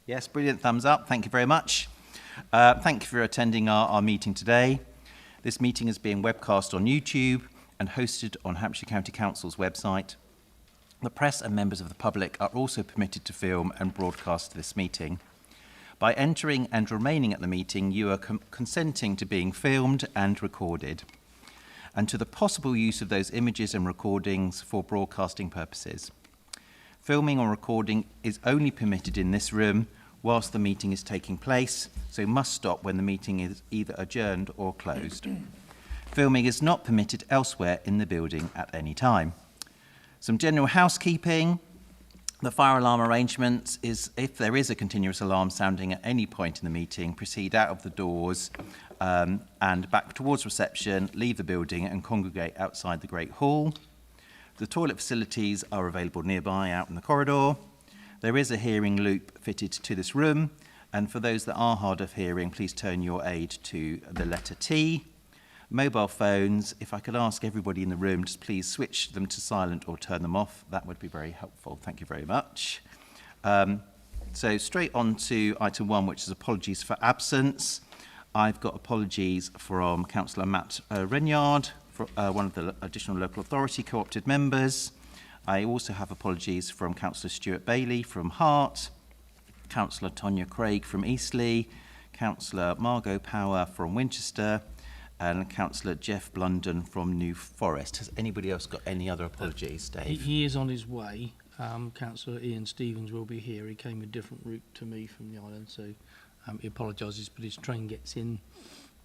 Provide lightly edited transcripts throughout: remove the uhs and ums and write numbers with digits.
Yes, brilliant. Thumbs up. Thank you very much. Thank you for attending our meeting today. This meeting is being webcast on YouTube and hosted on Hampshire County Council's website. The press and members of the public are also permitted to film and broadcast this meeting. By entering and remaining at the meeting, you are consenting to being filmed and recorded, and to the possible use of those images and recordings for broadcasting purposes. Filming or recording is only permitted in this room whilst the meeting is taking place, so must stop when the meeting is either adjourned or closed. Filming is not permitted elsewhere in the building at any time. Some general housekeeping. The fire alarm arrangements is if there is a continuous alarm sounding at any point in the meeting, proceed out of the doors and back towards reception, leave the building and congregate outside the Great Hall. The toilet facilities are available nearby out in the corridor. There is a hearing loop fitted to this room, and for those that are hard of hearing, please turn your aid to the letter T. Mobile phones, if I could ask everybody in the room to please switch them to silent or turn them off, that would be very helpful. Thank you very much. So straight on to item 1, which is apologies for absence. I've got apologies from Councillor Matt Renyard, for, one of the additional local authority co-opted members. I also have apologies from Councillor Stuart Bailey from Hart, Councillor Tonya Craig from Eastleigh, Councillor Margot Power from Winchester, and Councillor Jeff Blunden from New Forest. Has anybody else got any other apologies, Dave? He is on his way. Councillor Ian Stevens will be here. He came a different route to me from the island, so he apologises, but his train gets in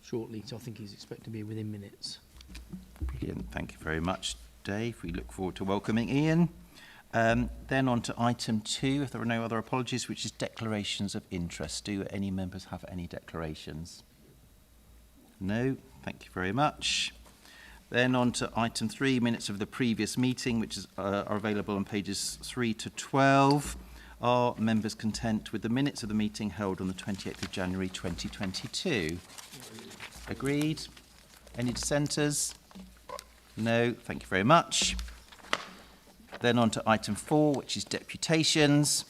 shortly, so I think he's expected to be within minutes. Brilliant. Thank you very much, Dave. We look forward to welcoming Ian. Then on to item 2, if there are no other apologies, which is declarations of interest. Do any members have any declarations? No. Thank you very much. Then on to item 3, minutes of the previous meeting, which are available on pages 3 to 12. Are members content with the minutes of the meeting held on the 28th of January 2022? Agreed. Any dissenters? No. Thank you very much. Then on to item 4, which is deputations.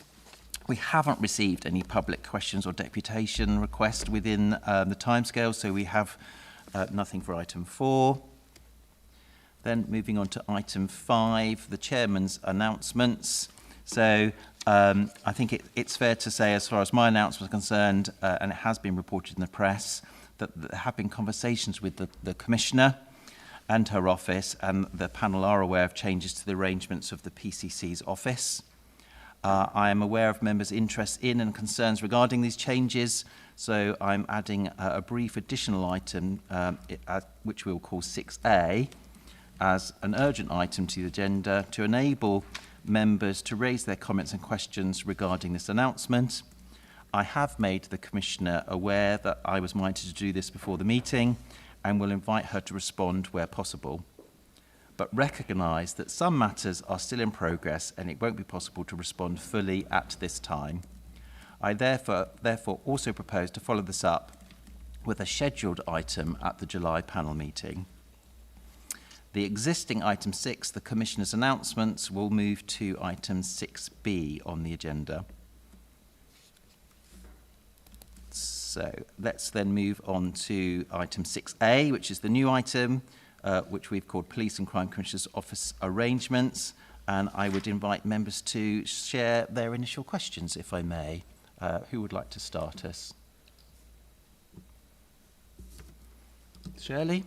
We haven't received any public questions or deputation requests within the timescale, so we have nothing for item 4. Then moving on to item 5, the chairman's announcements. So I think it's fair to say, as far as my announcement is concerned, and it has been reported in the press, that there have been conversations with the Commissioner and her office, and the panel are aware of changes to the arrangements of the PCC's office. I am aware of members' interest in and concerns regarding these changes, so I'm adding a brief additional item, which we'll call 6A, as an urgent item to the agenda to enable members to raise their comments and questions regarding this announcement. I have made the Commissioner aware that I was minded to do this before the meeting and will invite her to respond where possible, but recognise that some matters are still in progress and it won't be possible to respond fully at this time. I therefore also propose to follow this up with a scheduled item at the July panel meeting. The existing item 6, the Commissioner's announcements, will move to item 6B on the agenda. So let's then move on to item 6A, which is the new item, which we've called Police and Crime Commissioner's Office Arrangements. And I would invite members to share their initial questions, if I may. Who would like to start us? Shirley?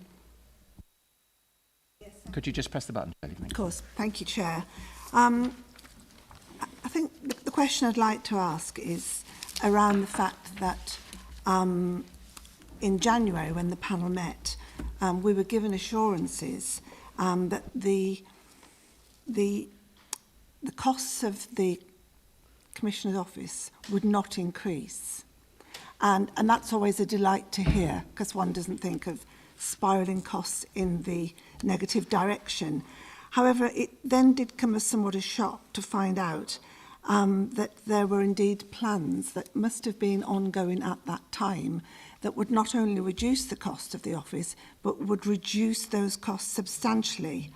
Yes. Could you just press the button, Shirley? Of course. Thank you, Chair. I think the question I'd like to ask is around the fact that in January, when the panel met, we were given assurances that the costs of the Commissioner's office would not increase. And that's always a delight to hear, because one doesn't think of spiralling costs in the negative direction. However, it then did come as somewhat a shock to find out that there were indeed plans that must have been ongoing at that time that would not only reduce the cost of the office, but would reduce those costs substantially.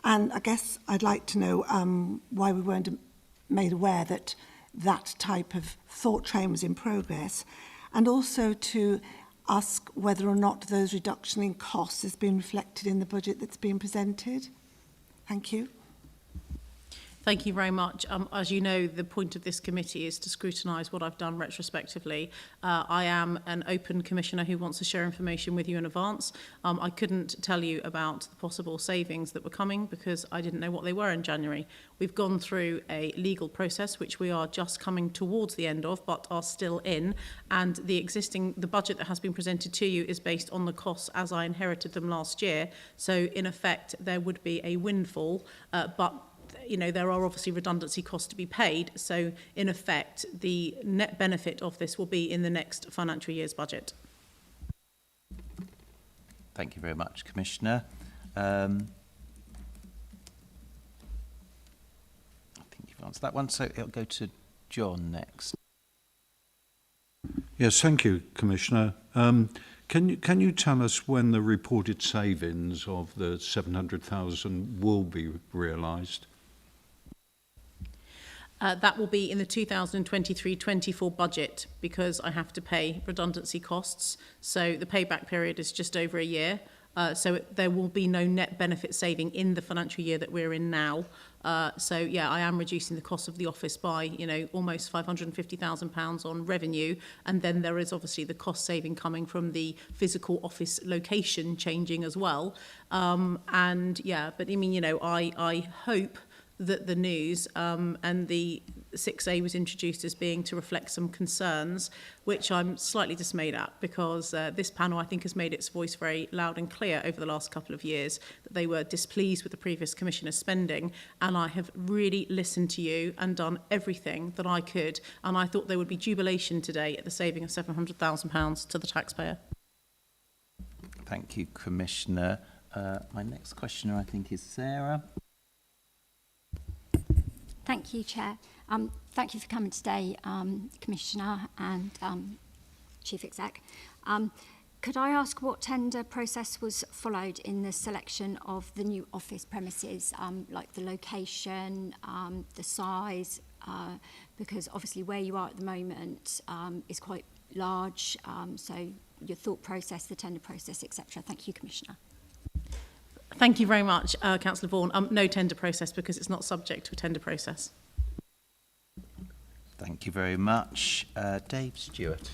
And I guess I'd like to know why we weren't made aware that that type of thought train was in progress, and also to ask whether or not those reduction in costs has been reflected in the budget that's been presented. Thank you. Thank you very much. As you know, the point of this committee is to scrutinise what I've done retrospectively. I am an open commissioner who wants to share information with you in advance. I couldn't tell you about the possible savings that were coming because I didn't know what they were in January. We've gone through a legal process, which we are just coming towards the end of, but are still in. And the budget that has been presented to you is based on the costs as I inherited them last year. So in effect, there would be a windfall, but you know, there are obviously redundancy costs to be paid. So in effect, the net benefit of this will be in the next financial year's budget. Thank you very much, Commissioner. I think you've answered that one, so it'll go to John next. Yes, thank you, Commissioner. Can you tell us when the reported savings of the 700,000 will be realised? That will be in the 2023-24 budget because I have to pay redundancy costs. So the payback period is just over a year. So there will be no net benefit saving in the financial year that we're in now. So yeah, I am reducing the cost of the office by, you know, almost £550,000 on revenue. And then there is obviously the cost saving coming from the physical office location changing as well. And yeah, but I mean, you know, I hope that the news and the 6A was introduced as being to reflect some concerns, which I'm slightly dismayed at because this panel, I think, has made its voice very loud and clear over the last couple of years that they were displeased with the previous Commissioner's spending. And I have really listened to you and done everything that I could. And I thought there would be jubilation today at the saving of £700,000 to the taxpayer. Thank you, Commissioner. My next questioner, I think, is Sarah. Thank you, Chair. Thank you for coming today, Commissioner and Chief Exec. Could I ask what tender process was followed in the selection of the new office premises, like the location, the size, because obviously where you are at the moment is quite large, so your thought process, the tender process, etc. Thank you, Commissioner. Thank you very much, Councillor Vaughan. No tender process because it's not subject to a tender process. Thank you very much. Dave Stewart.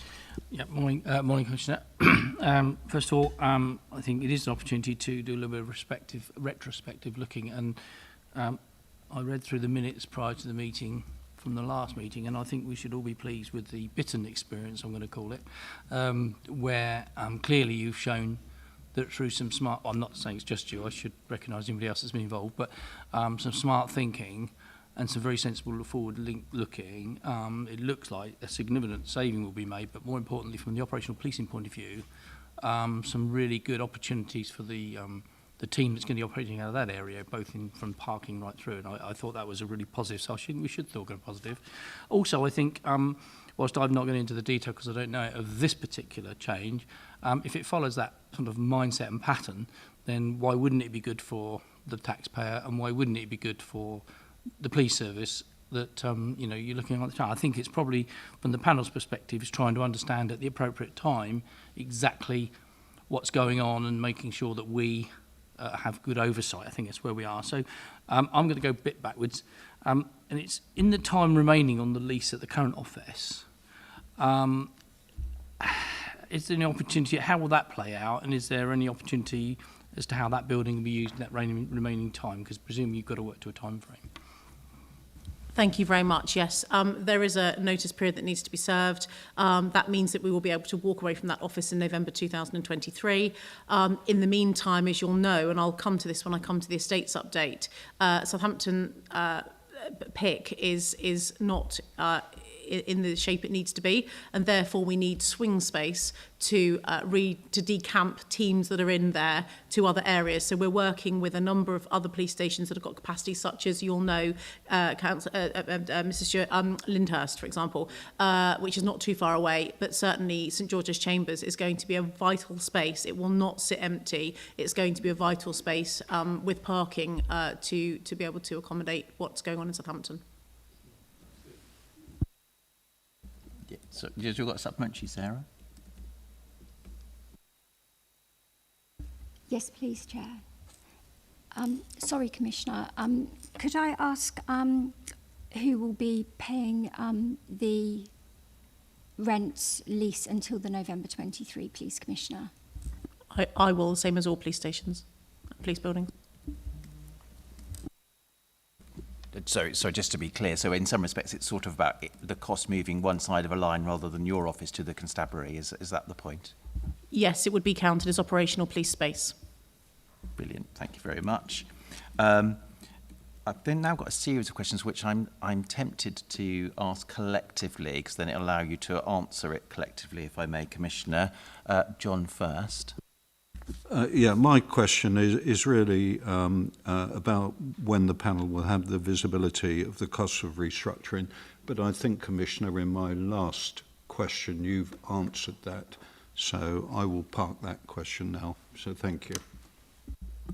Yeah, morning, Commissioner. First of all, I think it is an opportunity to do a little bit of retrospective looking, and I read through the minutes prior to the meeting from the last meeting, and I think we should all be pleased with the Bitton experience, I'm going to call it, where clearly you've shown that through some smart, I'm not saying it's just you, I should recognise anybody else that's been involved, but some smart thinking and some very sensible forward looking, it looks like a significant saving will be made, but more importantly from the operational policing point of view, some really good opportunities for the team that's going to be operating out of that area, both from parking right through, and I thought that was a really positive, so we should feel good and positive. Also, I think, whilst I'm not going into the detail because I don't know of this particular change, if it follows that sort of mindset and pattern, then why wouldn't it be good for the taxpayer and why wouldn't it be good for the police service that you know, you're looking at the time? I think it's probably, from the panel's perspective, is trying to understand at the appropriate time exactly what's going on and making sure that we have good oversight. I think that's where we are. So I'm going to go a bit backwards. And it's in the time remaining on the lease at the current office. Is there any opportunity, how will that play out? And is there any opportunity as to how that building will be used in that remaining time? Because presumably you've got to work to a time frame. Thank you very much. Yes, there is a notice period that needs to be served. That means that we will be able to walk away from that office in November 2023. In the meantime, as you'll know, and I'll come to this when I come to the estates update, Southampton PIC is not in the shape it needs to be, and therefore we need swing space to decamp teams that are in there to other areas. So we're working with a number of other police stations that have got capacity, such as you'll know, Mrs. Stewart, Lyndhurst, for example, which is not too far away, but certainly St George's Chambers is going to be a vital space. It will not sit empty. It's going to be a vital space with parking to be able to accommodate what's going on in Southampton. Yeah, so you've got a supplementary, Sarah? Yes, please, Chair. Sorry, Commissioner. Could I ask who will be paying the rent lease until the November 23, please, Commissioner? I will, same as all police stations, police buildings. So just to be clear, so in some respects it's sort of about the cost moving one side of a line rather than your office to the Constabulary. Is that the point? Yes, it would be counted as operational police space. Brilliant, thank you very much. I've then now got a series of questions which I'm tempted to ask collectively, because then it'll allow you to answer it collectively, if I may, Commissioner. John first. Yeah, my question is really about when the panel will have the visibility of the costs of restructuring. But I think, Commissioner, in my last question, you've answered that. So I will park that question now. So thank you.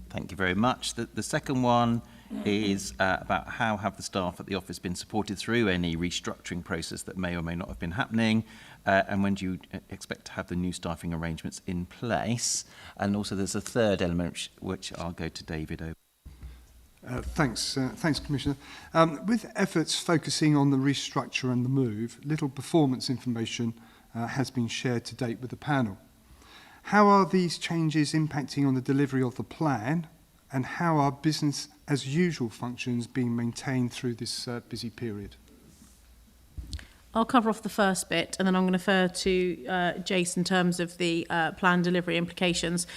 Thank you very much. The second one is about how have the staff at the office been supported through any restructuring process that may or may not have been happening, and when do you expect to have the new staffing arrangements in place? And also there's a third element which I'll go to David over. Thanks, Commissioner. With efforts focusing on the restructure and the move, little performance information has been shared to date with the panel. How are these changes impacting on the delivery of the plan, and how are business as usual functions being maintained through this busy period? I'll cover off the first bit, and then I'm going to defer to Jace in terms of the plan delivery implications.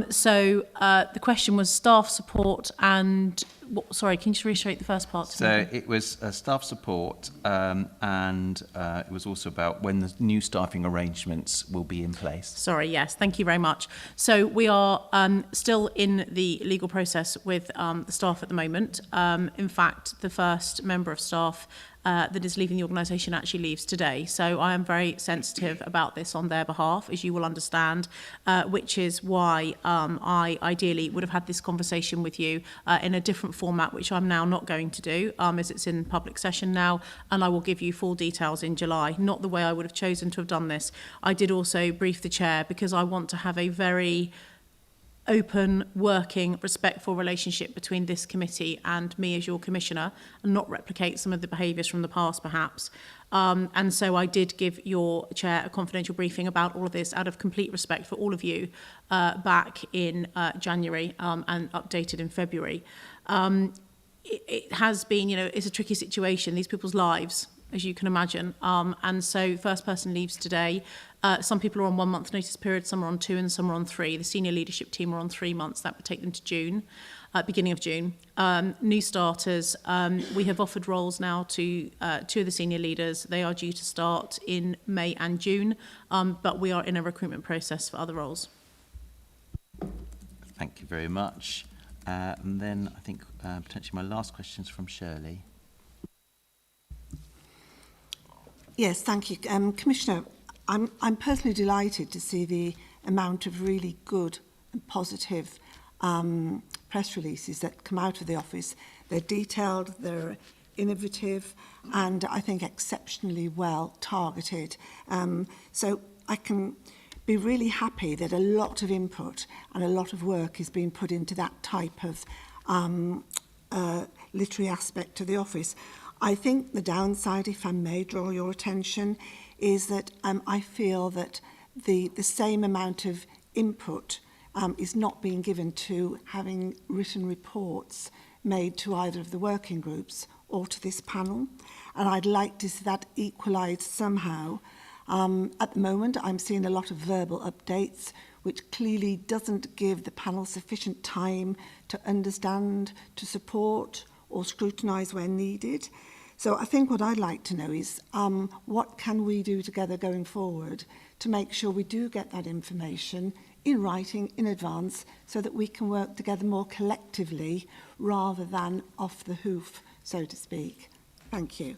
So the question was staff support and... sorry, can you just reiterate the first part? So it was staff support, and it was also about when the new staffing arrangements will be in place. Sorry, yes, thank you very much. So we are still in the legal process with the staff at the moment. In fact, the first member of staff that is leaving the organisation actually leaves today. So I am very sensitive about this on their behalf, as you will understand, which is why I ideally would have had this conversation with you in a different format, which I'm now not going to do, as it's in public session now, and I will give you full details in July. Not the way I would have chosen to have done this. I did also brief the chair because I want to have a very open, working, respectful relationship between this committee and me as your commissioner, and not replicate some of the behaviours from the past perhaps. And so I did give your chair a confidential briefing about all of this out of complete respect for all of you back in January and updated in February. It has been, you know, it's a tricky situation, these people's lives, as you can imagine. And so first person leaves today. Some people are on 1 month notice period, some are on 2 and some are on 3. The senior leadership team are on 3 months. That would take them to June, beginning of June. New starters, we have offered roles now to 2 of the senior leaders. They are due to start in May and June, but we are in a recruitment process for other roles. Thank you very much. And then I think potentially my last question is from Shirley. Yes, thank you. Commissioner, I'm personally delighted to see the amount of really good and positive press releases that come out of the office. They're detailed, they're innovative, and I think exceptionally well targeted. So I can be really happy that a lot of input and a lot of work is being put into that type of literary aspect of the office. I think the downside, if I may draw your attention, is that I feel that the same amount of input is not being given to having written reports made to either of the working groups or to this panel. And I'd like to see that equalised somehow. At the moment, I'm seeing a lot of verbal updates, which clearly doesn't give the panel sufficient time to understand, to support, or scrutinise where needed. So I think what I'd like to know is what can we do together going forward to make sure we do get that information in writing in advance so that we can work together more collectively rather than off the hoof, so to speak. Thank you.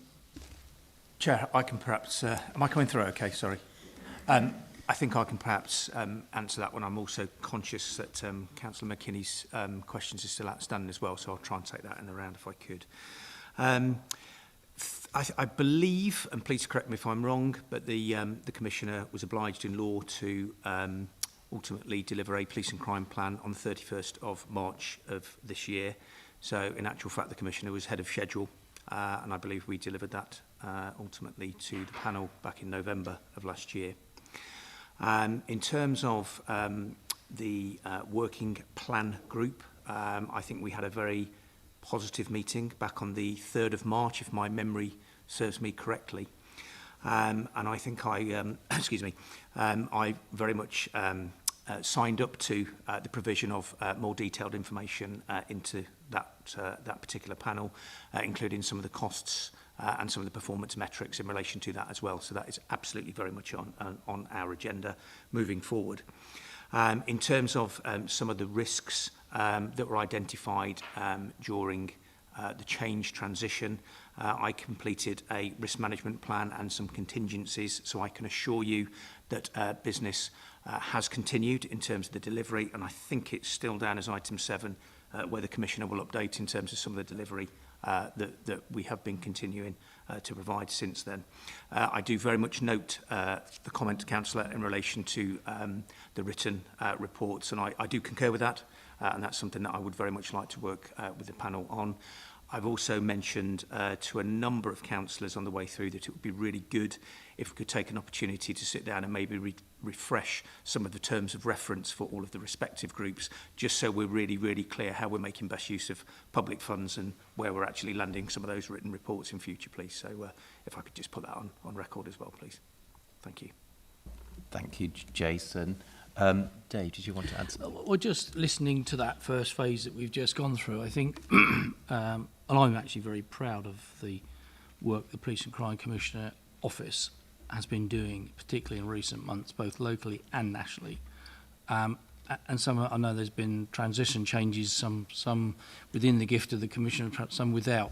Chair, I can perhaps... am I coming through okay? Sorry. I think I can perhaps answer that one. I'm also conscious that Councillor McKinney's questions are still outstanding as well, so I'll try and take that in the round if I could. I believe, and please correct me if I'm wrong, but the Commissioner was obliged in law to ultimately deliver a police and crime plan on the 31st of March of this year. So in actual fact, the Commissioner was ahead of schedule, and I believe we delivered that ultimately to the panel back in November of last year. In terms of the working plan group, I think we had a very positive meeting back on the 3rd of March, if my memory serves me correctly. And I think I, excuse me, I very much signed up to the provision of more detailed information into that particular panel, including some of the costs and some of the performance metrics in relation to that as well. So that is absolutely very much on our agenda moving forward. In terms of some of the risks that were identified during the change transition, I completed a risk management plan and some contingencies, so I can assure you that business has continued in terms of the delivery, and I think it's still down as item 7, where the Commissioner will update in terms of some of the delivery that we have been continuing to provide since then. I do very much note the comment, Councillor, in relation to the written reports, and I do concur with that, and that's something that I would very much like to work with the panel on. I've also mentioned to a number of councillors on the way through that it would be really good if we could take an opportunity to sit down and maybe refresh some of the terms of reference for all of the respective groups, just so we're really, really clear how we're making best use of public funds and where we're actually landing some of those written reports in future, please. So if I could just put that on record as well, please. Thank you. Thank you, Jason. Dave, did you want to add something? Well, just listening to that first phase that we've just gone through, I think, and I'm actually very proud of the work the Police and Crime Commissioner Office has been doing, particularly in recent months, both locally and nationally. And some, I know there's been transition changes, some within the gift of the Commissioner, some without.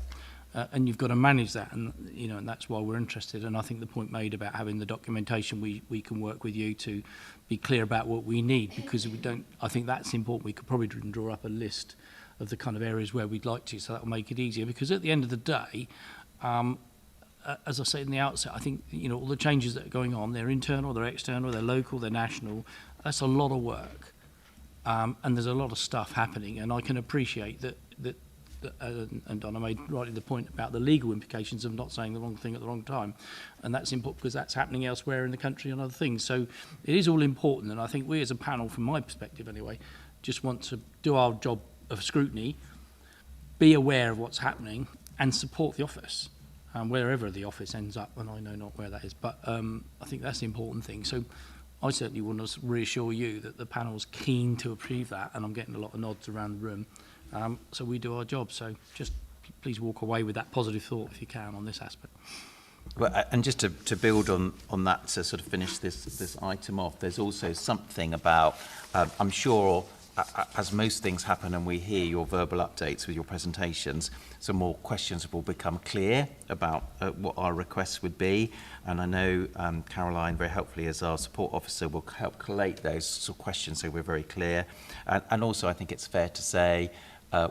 And you've got to manage that, and you know, and that's why we're interested. And I think the point made about having the documentation, we can work with you to be clear about what we need, because we don't. I think that's important. We could probably draw up a list of the kind of areas where we'd like to, so that will make it easier. Because at the end of the day, as I said in the outset, I think all the changes that are going on, they're internal, they're external, they're local, they're national. That's a lot of work, and there's a lot of stuff happening. And I can appreciate that. And Donna made rightly the point about the legal implications of not saying the wrong thing at the wrong time, and that's important because that's happening elsewhere in the country and other things. So it is all important, and I think we as a panel, from my perspective anyway, just want to do our job of scrutiny, be aware of what's happening, and support the office, wherever the office ends up, and I know not where that is, but I think that's the important thing. So I certainly want to reassure you that the panel's keen to achieve that, and I'm getting a lot of nods around the room. So we do our job. So just please walk away with that positive thought if you can on this aspect. Well, and just to build on that, to sort of finish this item off, there's also something about, I'm sure, as most things happen and we hear your verbal updates with your presentations, some more questions will become clear about what our requests would be. And I know Caroline, very helpfully as our support officer, will help collate those sort of questions so we're very clear. And also I think it's fair to say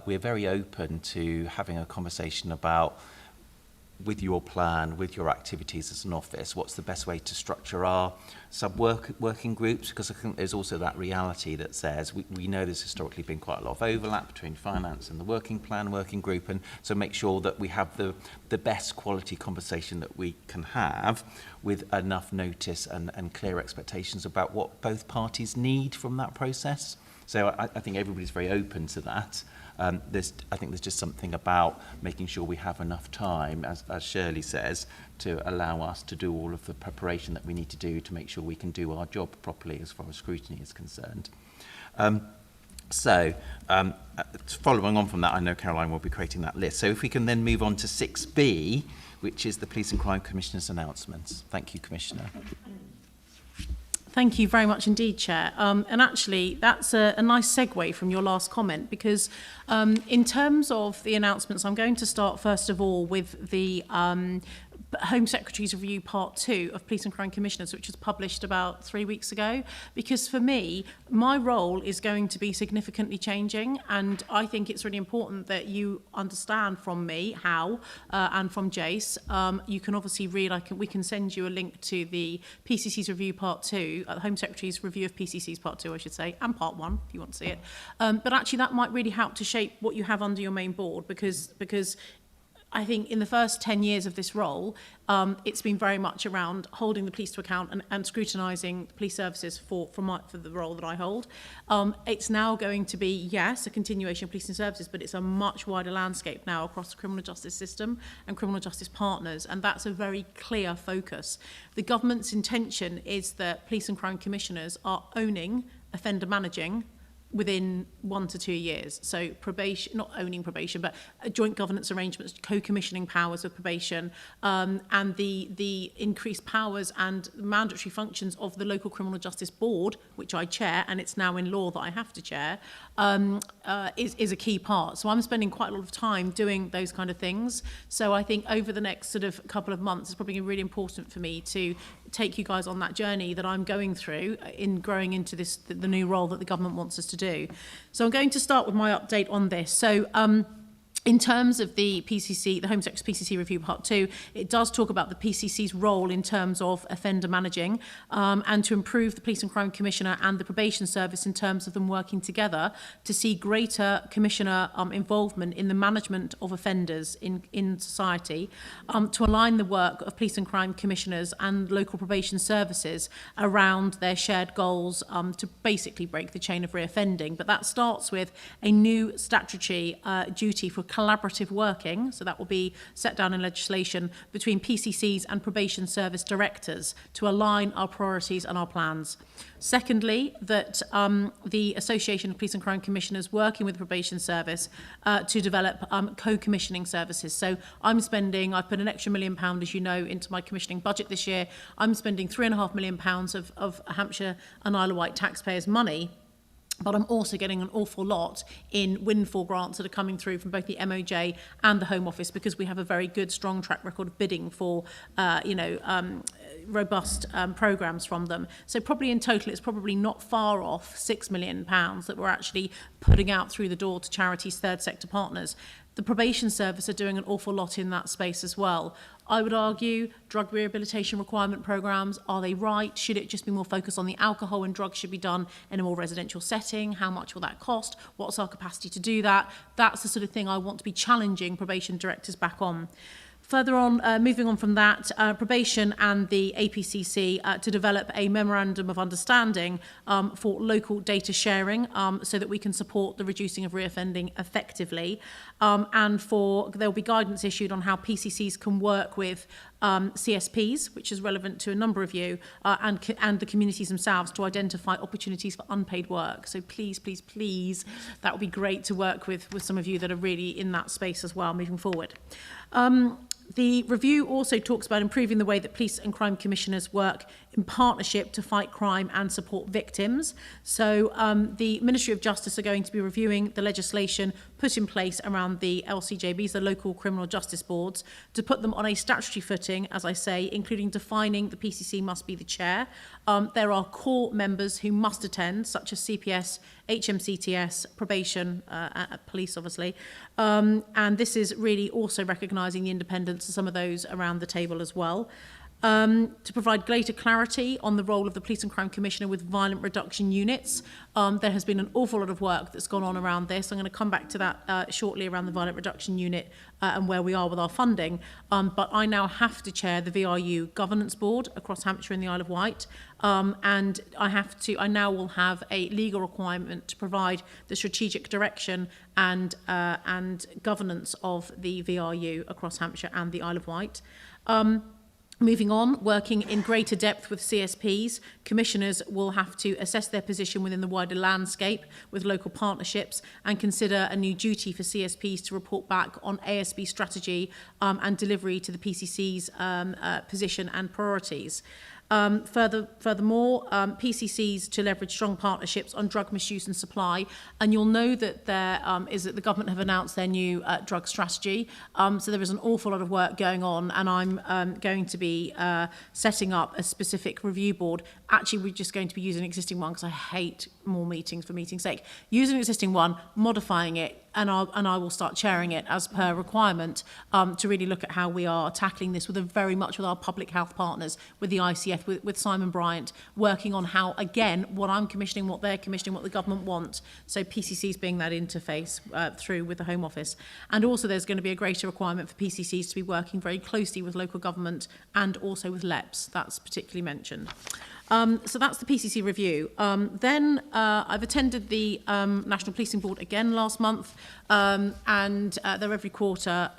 we're very open to having a conversation about, with your plan, with your activities as an office, what's the best way to structure our working groups, because I think there's also that reality that says we know there's historically been quite a lot of overlap between finance and the working plan working group, and so make sure that we have the best quality conversation that we can have with enough notice and clear expectations about what both parties need from that process. So I think everybody's very open to that. I think there's just something about making sure we have enough time, as Shirley says, to allow us to do all of the preparation that we need to do to make sure we can do our job properly as far as scrutiny is concerned. Following on from that, I know Caroline will be creating that list. So if we can then move on to 6B, which is the Police and Crime Commissioner's announcements. Thank you, Commissioner. Thank you very much indeed, Chair. And actually, that's a nice segue from your last comment, because in terms of the announcements, I'm going to start first of all with the Home Secretary's Review Part 2 of Police and Crime Commissioners, which was published about 3 weeks ago, because for me, my role is going to be significantly changing, and I think it's really important that you understand from me how, and from Jace. You can obviously read, we can send you a link to the PCC's Review Part 2, the Home Secretary's Review of PCC's Part 2, I should say, and Part 1, if you want to see it. But actually that might really help to shape what you have under your main board, because I think in the first 10 years of this role, it's been very much around holding the police to account and scrutinising police services for the role that I hold. It's now going to be, yes, a continuation of policing services, but it's a much wider landscape now across the criminal justice system and criminal justice partners, and that's a very clear focus. The government's intention is that police and crime commissioners are owning offender managing within 1 to 2 years. So probation, not owning probation, but joint governance arrangements, co-commissioning powers of probation, and the increased powers and mandatory functions of the local criminal justice board, which I chair, and it's now in law that I have to chair, is a key part. So I'm spending quite a lot of time doing those kind of things. So I think over the next sort of couple of months, it's probably really important for me to take you guys on that journey that I'm going through in growing into the new role that the government wants us to do. So I'm going to start with my update on this. So in terms of the PCC, the Home Secretary's PCC Review Part 2, it does talk about the PCC's role in terms of offender managing, and to improve the Police and Crime Commissioner and the Probation Service in terms of them working together to see greater Commissioner involvement in the management of offenders in society, to align the work of Police and Crime Commissioners and local probation services around their shared goals, to basically break the chain of reoffending. But that starts with a new statutory duty for collaborative working, so that will be set down in legislation between PCCs and probation service directors to align our priorities and our plans. Secondly, that the Association of Police and Crime Commissioners working with the probation service to develop co-commissioning services. So I've put an extra £1 million, as you know, into my commissioning budget this year. I'm spending £3.5 million of Hampshire and Isle of Wight taxpayers' money, but I'm also getting an awful lot in windfall grants that are coming through from both the MOJ and the Home Office, because we have a very good, strong track record of bidding for, robust programmes from them. So probably in total, it's probably not far off £6 million that we're actually putting out through the door to charities, third sector partners. The probation service are doing an awful lot in that space as well. I would argue drug rehabilitation requirement programmes, are they right? Should it just be more focused on the alcohol, and drugs should be done in a more residential setting? How much will that cost? What's our capacity to do that? That's the sort of thing I want to be challenging probation directors back on. Further on, moving on from that, probation and the APCC to develop a memorandum of understanding for local data sharing, so that we can support the reducing of reoffending effectively, and there'll be guidance issued on how PCCs can work with CSPs, which is relevant to a number of you, and the communities themselves to identify opportunities for unpaid work. So please, please, please, that would be great to work with some of you that are really in that space as well moving forward. The review also talks about improving the way that police and crime commissioners work in partnership to fight crime and support victims. So the Ministry of Justice are going to be reviewing the legislation put in place around the LCJBs, the local criminal justice boards, to put them on a statutory footing, as I say, including defining the PCC must be the chair. There are core members who must attend, such as CPS, HMCTS, probation, police, obviously. And this is really also recognising the independence of some of those around the table as well. To provide greater clarity on the role of the Police and Crime Commissioner with violent reduction units. There has been an awful lot of work that's gone on around this. I'm going to come back to that shortly around the violent reduction unit and where we are with our funding. But I now have to chair the VRU governance board across Hampshire and the Isle of Wight. And I now will have a legal requirement to provide the strategic direction and governance of the VRU across Hampshire and the Isle of Wight. Moving on, working in greater depth with CSPs, commissioners will have to assess their position within the wider landscape with local partnerships and consider a new duty for CSPs to report back on ASB strategy and delivery to the PCC's position and priorities. Furthermore, PCCs to leverage strong partnerships on drug misuse and supply. And you'll know that the government have announced their new drug strategy. So there is an awful lot of work going on, and I'm going to be setting up a specific review board. Actually, we're just going to be using an existing one because I hate more meetings for meeting's sake. Using an existing one, modifying it, and I will start chairing it as per requirement to really look at how we are tackling this very much with our public health partners, with the ICF, with Simon Bryant, working on how, again, what I'm commissioning, what they're commissioning, what the government wants. So PCCs being that interface through with the Home Office. And also there's going to be a greater requirement for PCCs to be working very closely with local government and also with LEPs. That's particularly mentioned. So that's the PCC review. Then I've attended the National Policing Board again last month, and they're every quarter.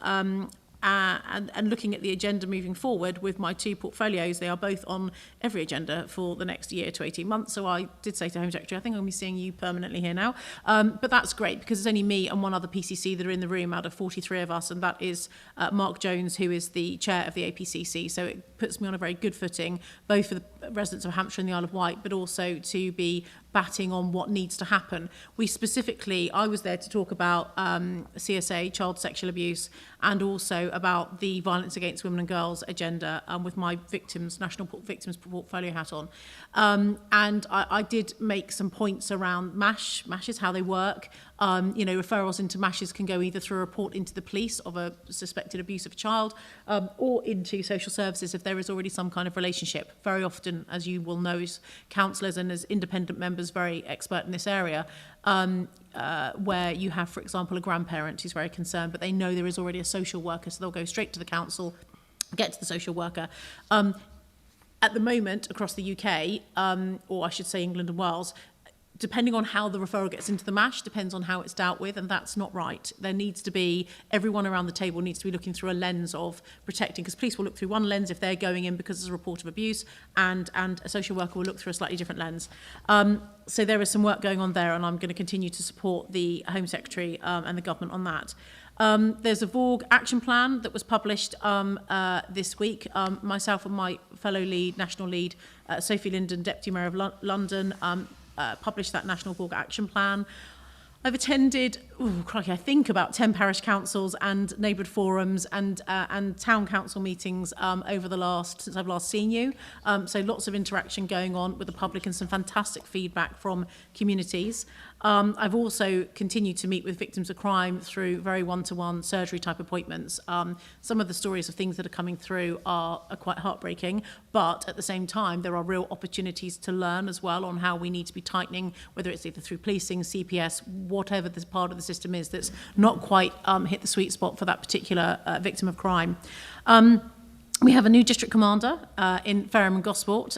And looking at the agenda moving forward with my two portfolios, they are both on every agenda for the next year to 18 months. So I did say to Home Secretary, I think I'm going to be seeing you permanently here now. But that's great because it's only me and one other PCC that are in the room out of 43 of us, and that is Mark Jones, who is the chair of the APCC. So it puts me on a very good footing, both for the residents of Hampshire and the Isle of Wight, but also to be batting on what needs to happen. I was there to talk about CSA, child sexual abuse, and also about the violence against women and girls agenda with my national victims portfolio hat on. And I did make some points around MASHs, how they work. Referrals into MASHs can go either through a report into the police of a suspected abuse of a child or into social services if there is already some kind of relationship. Very often, as you will know, as counsellors and as independent members, very expert in this area, where you have, for example, a grandparent who's very concerned, but they know there is already a social worker, so they'll go straight to the council, get to the social worker. At the moment, across the UK, or I should say England and Wales, depending on how the referral gets into the MASH, depends on how it's dealt with, and that's not right. There needs to be, everyone around the table needs to be looking through a lens of protecting, because police will look through one lens if they're going in because there's a report of abuse, and a social worker will look through a slightly different lens. So there is some work going on there, and I'm going to continue to support the Home Secretary and the government on that. There's a VORG action plan that was published this week. Myself and my fellow national lead, Sophie Linden, Deputy Mayor of London, published that National VORG Action Plan. I've attended, I think about 10 parish councils and neighbourhood forums and town council meetings since I've last seen you. So lots of interaction going on with the public and some fantastic feedback from communities. I've also continued to meet with victims of crime through very one-to-one surgery type appointments. Some of the stories of things that are coming through are quite heartbreaking, but at the same time, there are real opportunities to learn as well on how we need to be tightening, whether it's either through policing, CPS, whatever this part of the system is that's not quite hit the sweet spot for that particular victim of crime. We have a new district commander in Fareham and Gosport,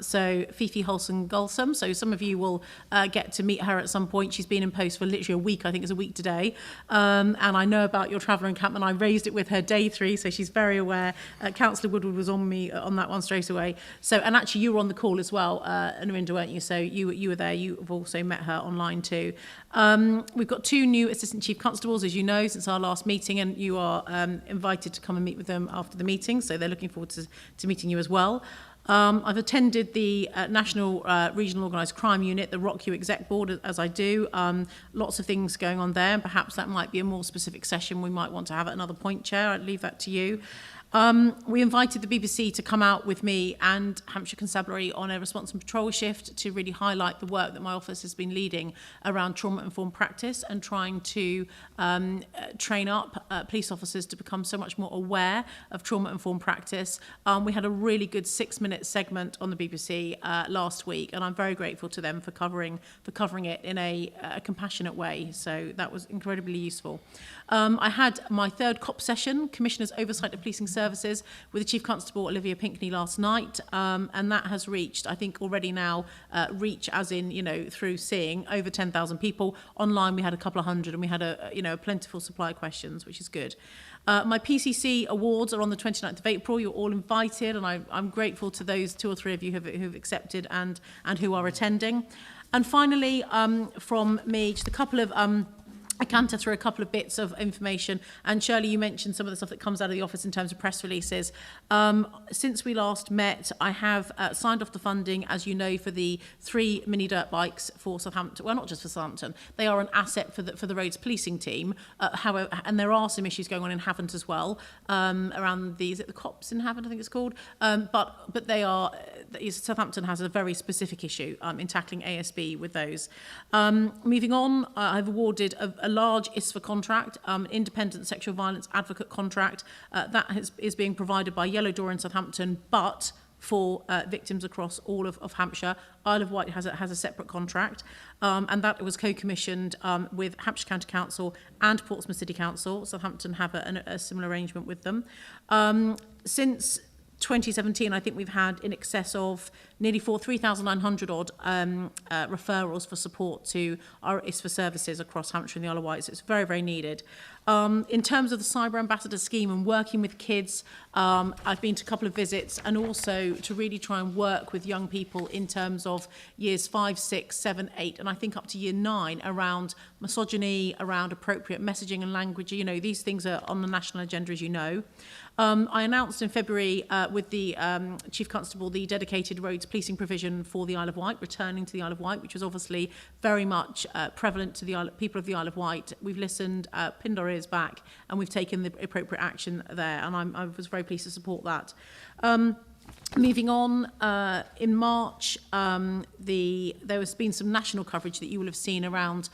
so Fifi Holson-Golsam. So some of you will get to meet her at some point. She's been in post for literally a week, I think it's a week today. And I know about your traveller encampment. I raised it with her day 3, so she's very aware. Councillor Woodward was on me on that one straight away. So, and actually you were on the call as well, Narinda, weren't you? So you were there. You've also met her online too. We've got 2 new Assistant Chief Constables, as you know, since our last meeting, and you are invited to come and meet with them after the meeting. So they're looking forward to meeting you as well. I've attended the National Regional Organised Crime Unit, the ROCU Exec Board, as I do. Lots of things going on there, and perhaps that might be a more specific session we might want to have at another point, Chair. I'd leave that to you. We invited the BBC to come out with me and Hampshire Constabulary on a response and patrol shift to really highlight the work that my office has been leading around trauma-informed practice and trying to train up police officers to become so much more aware of trauma-informed practice. We had a really good 6-minute segment on the BBC last week, and I'm very grateful to them for covering it in a compassionate way. So that was incredibly useful. I had my 3rd COP session, Commissioner's Oversight of Policing Services, with the Chief Constable, Olivia Pinckney, last night, and that has reached, I think already now, reach as in, through seeing over 10,000 people. Online we had a couple of hundred, and we had a plentiful supply of questions, which is good. My PCC awards are on the 29th of April. You're all invited, and I'm grateful to those 2 or 3 of you who've accepted and who are attending. And finally, from me, just a couple of I canter through a couple of bits of information, and Shirley, you mentioned some of the stuff that comes out of the office in terms of press releases. Since we last met, I have signed off the funding, as you know, for the 3 mini dirt bikes for Southampton. Well, not just for Southampton, they are an asset for the roads policing team. However, and there are some issues going on in Havant as well, around is it the cops in Havant, I think it's called. But they are, Southampton has a very specific issue in tackling ASB with those. Moving on, I've awarded a large ISFA contract, independent sexual violence advocate contract. That is being provided by Yellow Door in Southampton, but for victims across all of Hampshire. Isle of Wight has a separate contract, and that was co-commissioned with Hampshire County Council and Portsmouth City Council. Southampton have a similar arrangement with them. Since 2017, I think we've had in excess of nearly 3,900 odd referrals for support to our ISFA services across Hampshire and the Isle of Wight. So it's very, very needed. In terms of the Cyber Ambassador scheme and working with kids, I've been to a couple of visits, and also to really try and work with young people in terms of years 5, 6, 7, 8, and I think up to year 9 around misogyny, around appropriate messaging and language. You know, these things are on the national agenda, as you know. I announced in February with the Chief Constable the dedicated roads policing provision for the Isle of Wight, returning to the Isle of Wight, which was obviously very much prevalent to the people of the Isle of Wight. We've listened, pinned our ears back, and we've taken the appropriate action there, and I was very pleased to support that. Moving on, in March, there has been some national coverage that you will have seen around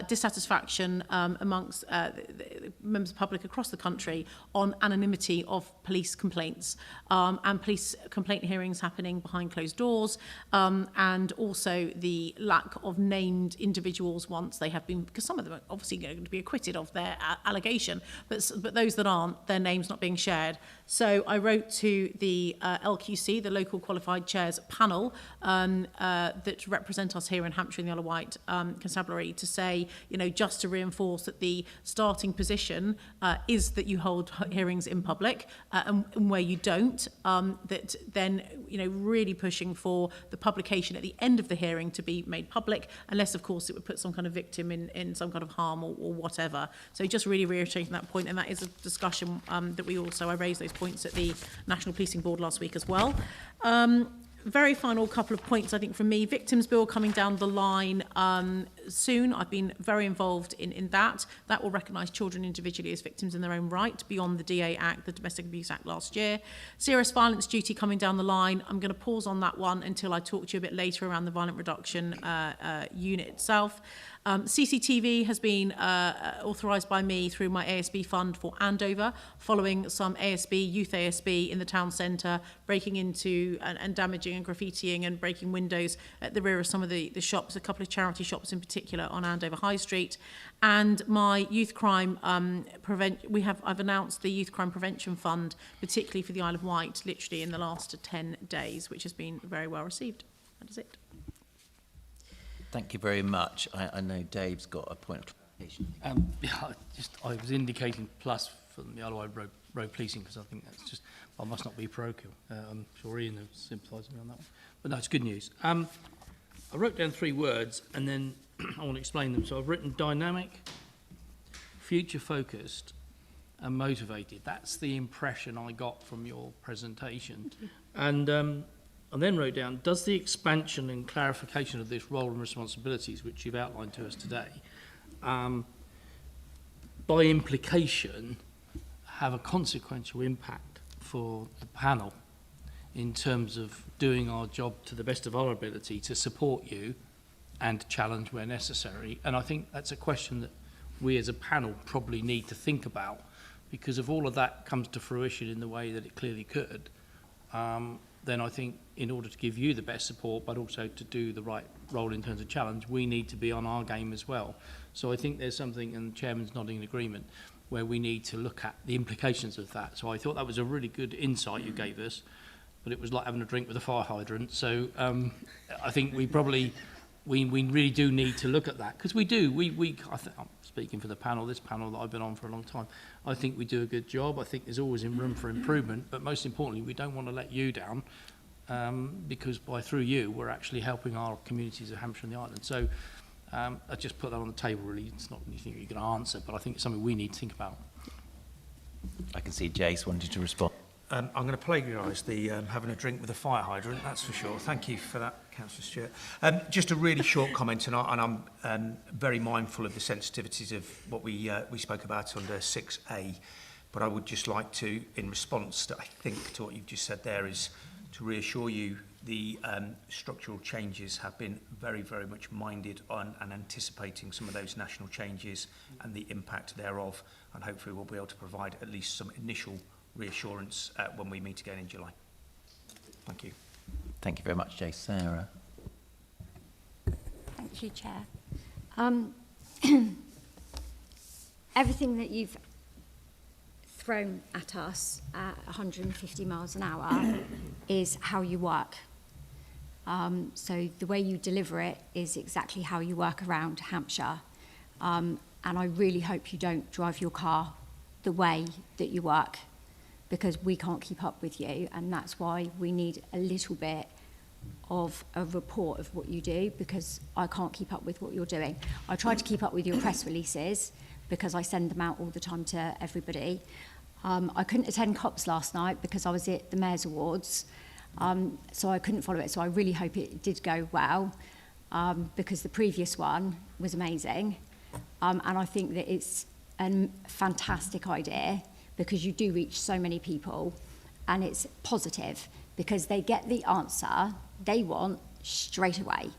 dissatisfaction amongst the members of the public across the country on anonymity of police complaints, and police complaint hearings happening behind closed doors, and also the lack of named individuals once they have been, because some of them are obviously going to be acquitted of their allegation, but those that aren't, their names not being shared. So I wrote to the LQC, the Local Qualified Chairs panel, that represent us here in Hampshire and the Isle of Wight Constabulary, to say, you know, just to reinforce that the starting position is that you hold hearings in public, and where you don't, that then, you know, really pushing for the publication at the end of the hearing to be made public, unless, of course, it would put some kind of victim in some kind of harm or whatever. So just really reiterating that point, and that is a discussion that I raised those points at the National Policing Board last week as well. Very final couple of points, I think, from me. Victims Bill coming down the line soon. I've been very involved in that. That will recognise children individually as victims in their own right, beyond the DA Act, the Domestic Abuse Act last year. Serious violence duty coming down the line. I'm going to pause on that one until I talk to you a bit later around the violent reduction unit itself. CCTV has been authorised by me through my ASB fund for Andover, following some youth ASB in the town centre, breaking into and damaging and graffitiing and breaking windows at the rear of some of the shops, a couple of charity shops in particular on Andover High Street. And my youth crime I've announced the Youth Crime Prevention Fund, particularly for the Isle of Wight, literally in the last 10 days, which has been very well received. That is it. Thank you very much. I know Dave's got a point of clarification. I was indicating plus from the Isle of Wight road policing, because I think that's just, I must not be parochial. I'm sure Ian will sympathise with me on that one. But no, it's good news. I wrote down 3 words, and then I want to explain them. So I've written dynamic, future-focused, and motivated. That's the impression I got from your presentation. And I then wrote down, does the expansion and clarification of this role and responsibilities, which you've outlined to us today, by implication, have a consequential impact for the panel in terms of doing our job to the best of our ability to support you and challenge where necessary? And I think that's a question that we as a panel probably need to think about, because if all of that comes to fruition in the way that it clearly could, then I think in order to give you the best support, but also to do the right role in terms of challenge, we need to be on our game as well. So I think there's something, and the Chairman's nodding in agreement, where we need to look at the implications of that. So I thought that was a really good insight you gave us, but it was like having a drink with a fire hydrant. So I think we really do need to look at that, because we do. I'm speaking for the panel, this panel that I've been on for a long time, I think we do a good job. I think there's always room for improvement, but most importantly, we don't want to let you down, because through you, we're actually helping our communities of Hampshire and the island. So I just put that on the table, really. It's not anything you're going to answer, but I think it's something we need to think about. I can see Jace wanted to respond. I'm going to plagiarise the having a drink with a fire hydrant, that's for sure. Thank you for that, Councillor Stewart. Just a really short comment, and I'm very mindful of the sensitivities of what we spoke about under 6A, but I would just like to, in response to, I think, to what you've just said there, is to reassure you the structural changes have been very, very much minded on and anticipating some of those national changes and the impact thereof, and hopefully we'll be able to provide at least some initial reassurance when we meet again in July. Thank you. Thank you very much, Jace. Sarah. Thank you, Chair. Everything that you've thrown at us at 150 miles an hour is how you work. So the way you deliver it is exactly how you work around Hampshire. And I really hope you don't drive your car the way that you work, because we can't keep up with you, and that's why we need a little bit of a report of what you do, because I can't keep up with what you're doing. I try to keep up with your press releases because I send them out all the time to everybody. I couldn't attend COPS last night because I was at the Mayor's Awards, so I couldn't follow it, so I really hope it did go well, because the previous one was amazing, and I think that it's a fantastic idea, because you do reach so many people, and it's positive because they get the answer they want straight away.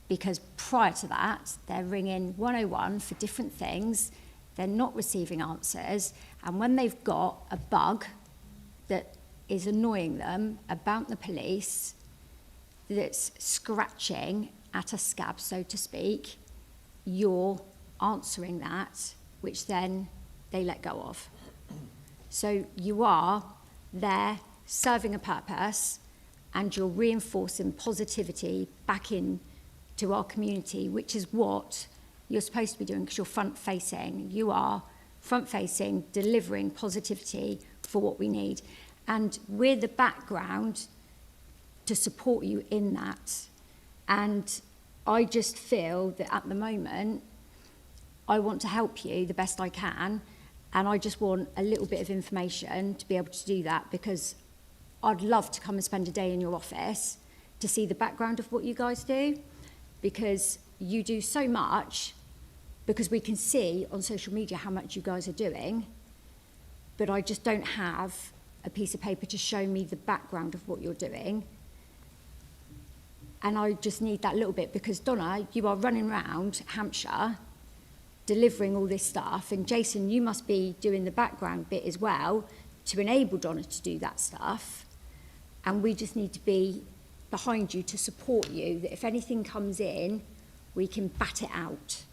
Because prior to that, they're ringing 101 for different things, they're not receiving answers, and when they've got a bug that is annoying them about the police, that's scratching at a scab, so to speak, you're answering that, which then they let go of. So you are there serving a purpose, and you're reinforcing positivity back in to our community, which is what you're supposed to be doing, because you're front-facing. You are front-facing, delivering positivity for what we need. And we're the background to support you in that. And I just feel that at the moment, I want to help you the best I can, and I just want a little bit of information to be able to do that, because I'd love to come and spend a day in your office to see the background of what you guys do, because you do so much, because we can see on social media how much you guys are doing, but I just don't have a piece of paper to show me the background of what you're doing. And I just need that little bit, because Donna, you are running around Hampshire delivering all this stuff, and Jason, you must be doing the background bit as well to enable Donna to do that stuff, and we just need to be behind you to support you, that if anything comes in, we can bat it out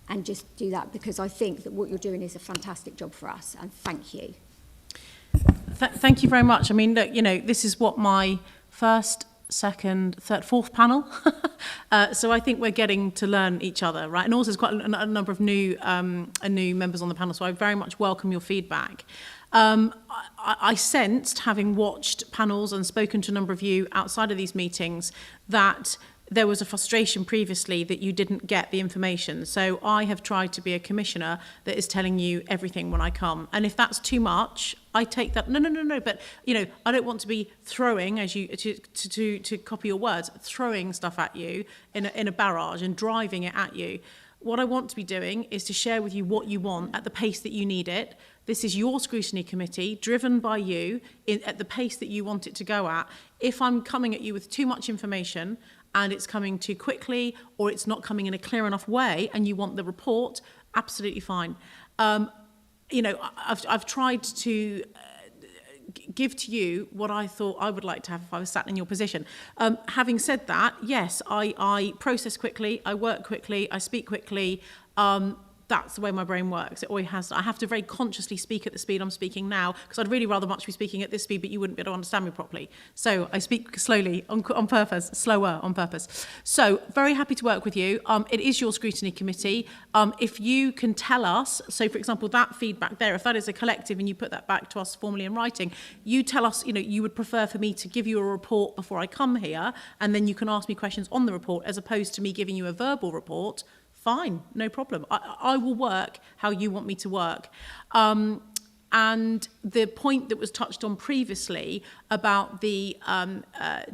and just do that, because I think that what you're doing is a fantastic job for us, and thank you. Thank you very much. I mean, look, you know, this is what my first, second, third, fourth panel. So I think we're getting to learn each other, right? And also there's quite a number of new members on the panel, so I very much welcome your feedback. I sensed, having watched panels and spoken to a number of you outside of these meetings, that there was a frustration previously that you didn't get the information. So I have tried to be a commissioner that is telling you everything when I come. And if that's too much, I take that. No. But, you know, I don't want to be throwing, as you, to copy your words, throwing stuff at you in a barrage and driving it at you. What I want to be doing is to share with you what you want at the pace that you need it. This is your scrutiny committee, driven by you at the pace that you want it to go at. If I'm coming at you with too much information and it's coming too quickly, or it's not coming in a clear enough way, and you want the report, absolutely fine. You know, I've tried to give to you what I thought I would like to have if I was sat in your position. Having said that, yes, I process quickly, I work quickly, I speak quickly. That's the way my brain works. It always has. I have to very consciously speak at the speed I'm speaking now, because I'd really rather much be speaking at this speed, but you wouldn't be able to understand me properly. So I speak slowly on purpose, slower on purpose. So very happy to work with you. It is your scrutiny committee. If you can tell us, so for example, that feedback there, if that is a collective and you put that back to us formally in writing, you tell us, you would prefer for me to give you a report before I come here, and then you can ask me questions on the report as opposed to me giving you a verbal report. Fine, no problem. I will work how you want me to work. And the point that was touched on previously about the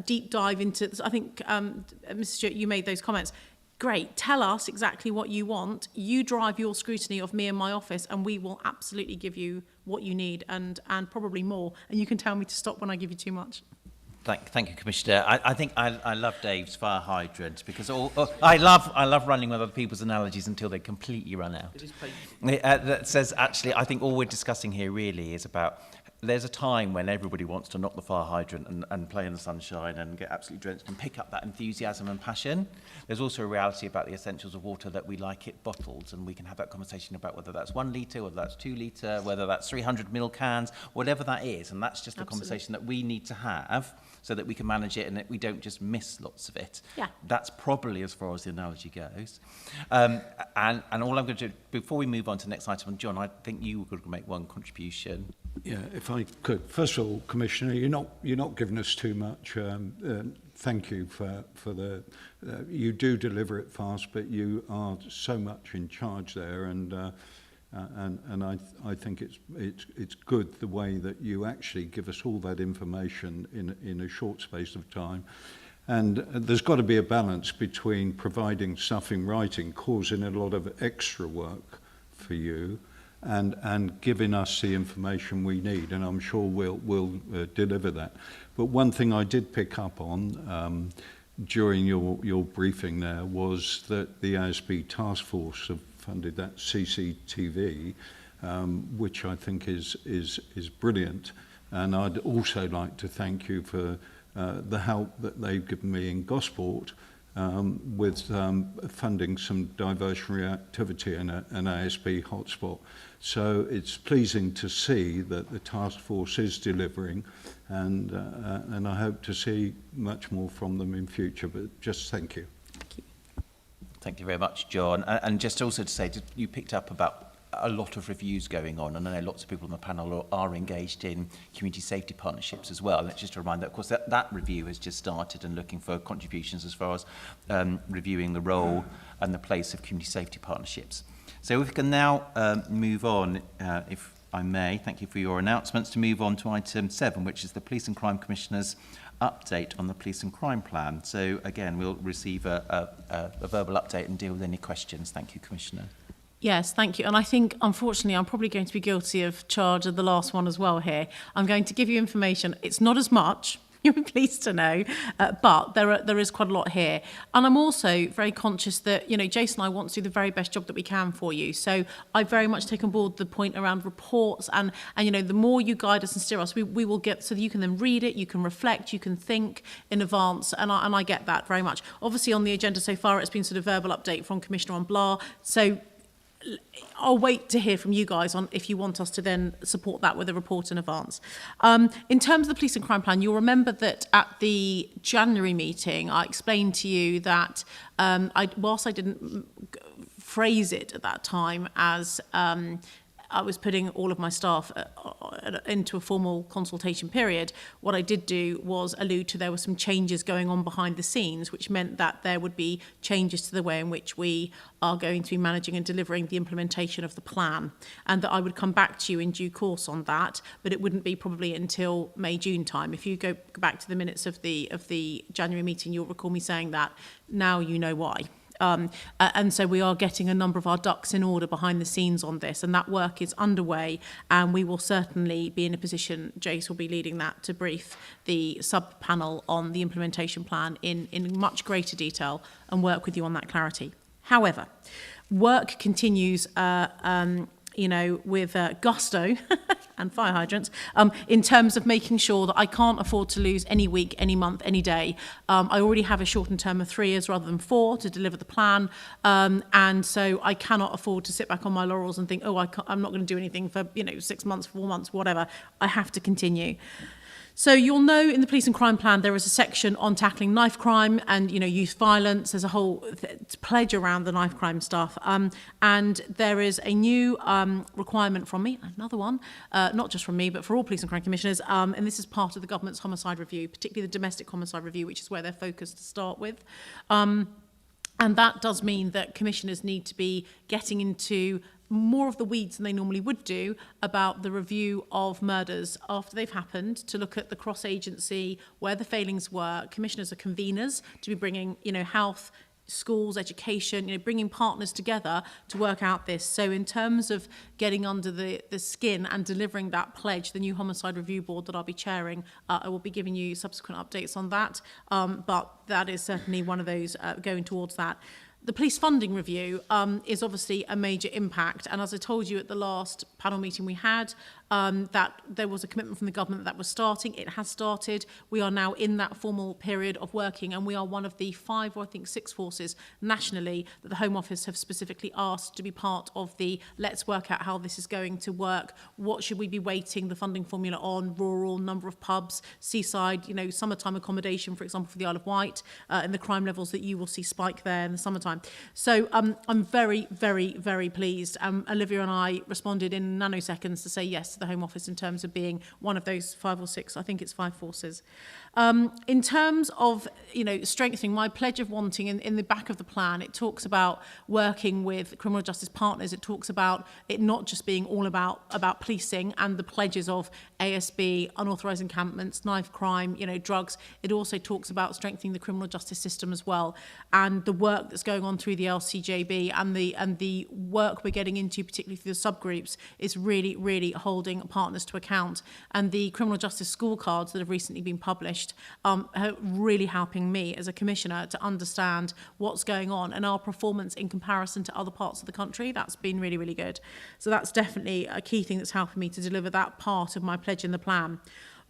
deep dive into, I think, Mr. Stewart, you made those comments. Great, tell us exactly what you want. You drive your scrutiny of me and my office, and we will absolutely give you what you need and probably more. And you can tell me to stop when I give you too much. Thank you, Commissioner. I think I love Dave's fire hydrant, because I love running with other people's analogies until they completely run out. It is painful. That says, actually, I think all we're discussing here really is about, there's a time when everybody wants to knock the fire hydrant and play in the sunshine and get absolutely drenched and pick up that enthusiasm and passion. There's also a reality about the essentials of water that we like it bottled, and we can have that conversation about whether that's 1 litre, whether that's 2 litre, whether that's 300ml cans, whatever that is. And that's just a conversation that we need to have so that we can manage it and that we don't just miss lots of it. Yeah. That's probably as far as the analogy goes. And all I'm going to do, before we move on to the next item, and John, I think you were going to make one contribution. Yeah, if I could. First of all, Commissioner, you're not giving us too much. Thank you for the. You do deliver it fast, but you are so much in charge there, and I think it's good the way that you actually give us all that information in a short space of time. And there's got to be a balance between providing stuff in writing, causing a lot of extra work for you, and giving us the information we need, and I'm sure we'll deliver that. But one thing I did pick up on during your briefing there was that the ASB task force have funded that CCTV, which I think is brilliant, and I'd also like to thank you for the help that they've given me in Gosport with funding some diversionary activity in an ASB hotspot. So it's pleasing to see that the task force is delivering, and I hope to see much more from them in future. But just thank you. Thank you very much, John. And just also to say, you picked up about a lot of reviews going on, and I know lots of people on the panel are engaged in community safety partnerships as well. And it's just a reminder, of course, that review has just started and looking for contributions as far as reviewing the role and the place of community safety partnerships. So if we can now move on, if I may, thank you for your announcements, to move on to item 7, which is the Police and Crime Commissioner's update on the Police and Crime Plan. So again, we'll receive a verbal update and deal with any questions. Thank you, Commissioner. Yes, thank you. And I think, unfortunately, I'm probably going to be guilty of charge of the last one as well here. I'm going to give you information. It's not as much, you'll be pleased to know, but there is quite a lot here. And I'm also very conscious that, Jason and I want to do the very best job that we can for you. So I very much take on board the point around reports and the more you guide us and steer us, we will get, so that you can then read it, you can reflect, you can think in advance, and I get that very much. Obviously on the agenda so far, it's been sort of verbal update from Commissioner on Blah. So I'll wait to hear from you guys on if you want us to then support that with a report in advance. In terms of the Police and Crime Plan, you'll remember that at the January meeting, I explained to you that whilst I didn't phrase it at that time as I was putting all of my staff into a formal consultation period, what I did do was allude to there were some changes going on behind the scenes, which meant that there would be changes to the way in which we are going to be managing and delivering the implementation of the plan, and that I would come back to you in due course on that, but it wouldn't be probably until May, June time. If you go back to the minutes of the January meeting, you'll recall me saying that. Now you know why. And so we are getting a number of our ducks in order behind the scenes on this, and that work is underway, and we will certainly be in a position, Jace will be leading that, to brief the sub-panel on the implementation plan in much greater detail and work with you on that clarity. However, work continues with gusto and fire hydrants, in terms of making sure that I can't afford to lose any week, any month, any day. I already have a shortened term of 3 years rather than 4 to deliver the plan, and so I cannot afford to sit back on my laurels and think, oh, I'm not going to do anything for 6 months, 4 months, whatever. I have to continue. So you'll know in the police and crime plan there is a section on tackling knife crime and youth violence. There's a whole pledge around the knife crime stuff, and there is a new requirement from me, another one, not just from me but for all police and crime commissioners, and this is part of the government's homicide review, particularly the domestic homicide review, which is where they're focused to start with. And that does mean that commissioners need to be getting into more of the weeds than they normally would do about the review of murders after they've happened, to look at the cross-agency, where the failings were. Commissioners are conveners to be bringing, health, schools, education, bringing partners together to work out this. So in terms of getting under the skin and delivering that pledge, the new Homicide Review Board that I'll be chairing, I will be giving you subsequent updates on that. But that is certainly one of those going towards that. The police funding review is obviously a major impact, and as I told you at the last panel meeting we had, that there was a commitment from the government that was starting. It has started. We are now in that formal period of working, and we are one of the 5 or I think 6 forces nationally that the Home Office have specifically asked to be part of the let's work out how this is going to work. What should we be weighting the funding formula on? Rural, number of pubs, seaside, summertime accommodation, for example, for the Isle of Wight, and the crime levels that you will see spike there in the summertime. So I'm very, very, very pleased. Olivia and I responded in nanoseconds to say yes to the Home Office in terms of being one of those 5 or 6, I think it's 5 forces. In terms of, strengthening my pledge of wanting, in the back of the plan, it talks about working with criminal justice partners. It talks about it not just being all about policing and the pledges of ASB, unauthorised encampments, knife crime, drugs. It also talks about strengthening the criminal justice system as well, and the work that's going on through the LCJB and the work we're getting into, particularly through the subgroups, is really, really holding partners to account. And the criminal justice scorecards that have recently been published are really helping me as a commissioner to understand what's going on and our performance in comparison to other parts of the country. That's been really, really good. So that's definitely a key thing that's helping me to deliver that part of my pledge in the plan.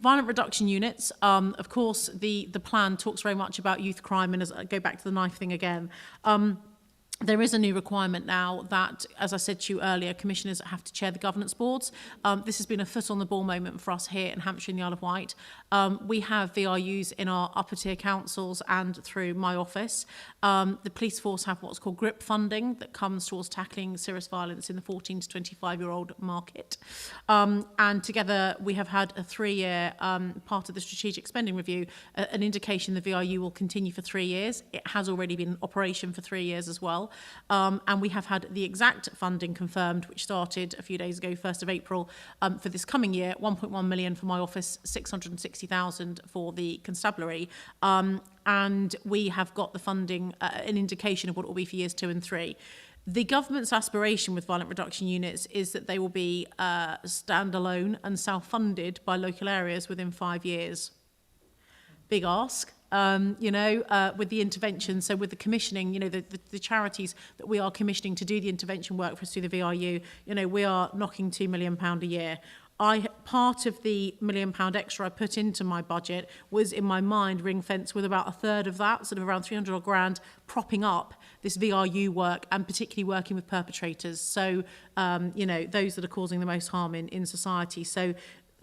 Violent reduction units, of course, the plan talks very much about youth crime, and as I go back to the knife thing again, there is a new requirement now that, as I said to you earlier, commissioners have to chair the governance boards. This has been a foot on the ball moment for us here in Hampshire and the Isle of Wight. We have VRUs in our upper tier councils and through my office. The police force have what's called GRIP funding that comes towards tackling serious violence in the 14 to 25-year-old market. And together we have had a 3-year part of the strategic spending review, an indication the VRU will continue for 3 years. It has already been in operation for 3 years as well. And we have had the exact funding confirmed, which started a few days ago, 1st of April, for this coming year, 1.1 million for my office, 660,000 for the Constabulary. And we have got the funding, an indication of what it will be for years 2 and 3. The government's aspiration with violent reduction units is that they will be standalone and self-funded by local areas within 5 years. Big ask. With the intervention, so with the commissioning, the charities that we are commissioning to do the intervention work for us through the VRU, we are knocking £2 million a year. Part of the £1 million extra I put into my budget was, in my mind, ring fenced with about a third of that, sort of around 300 grand, propping up this VRU work and particularly working with perpetrators. So, those that are causing the most harm in society. So,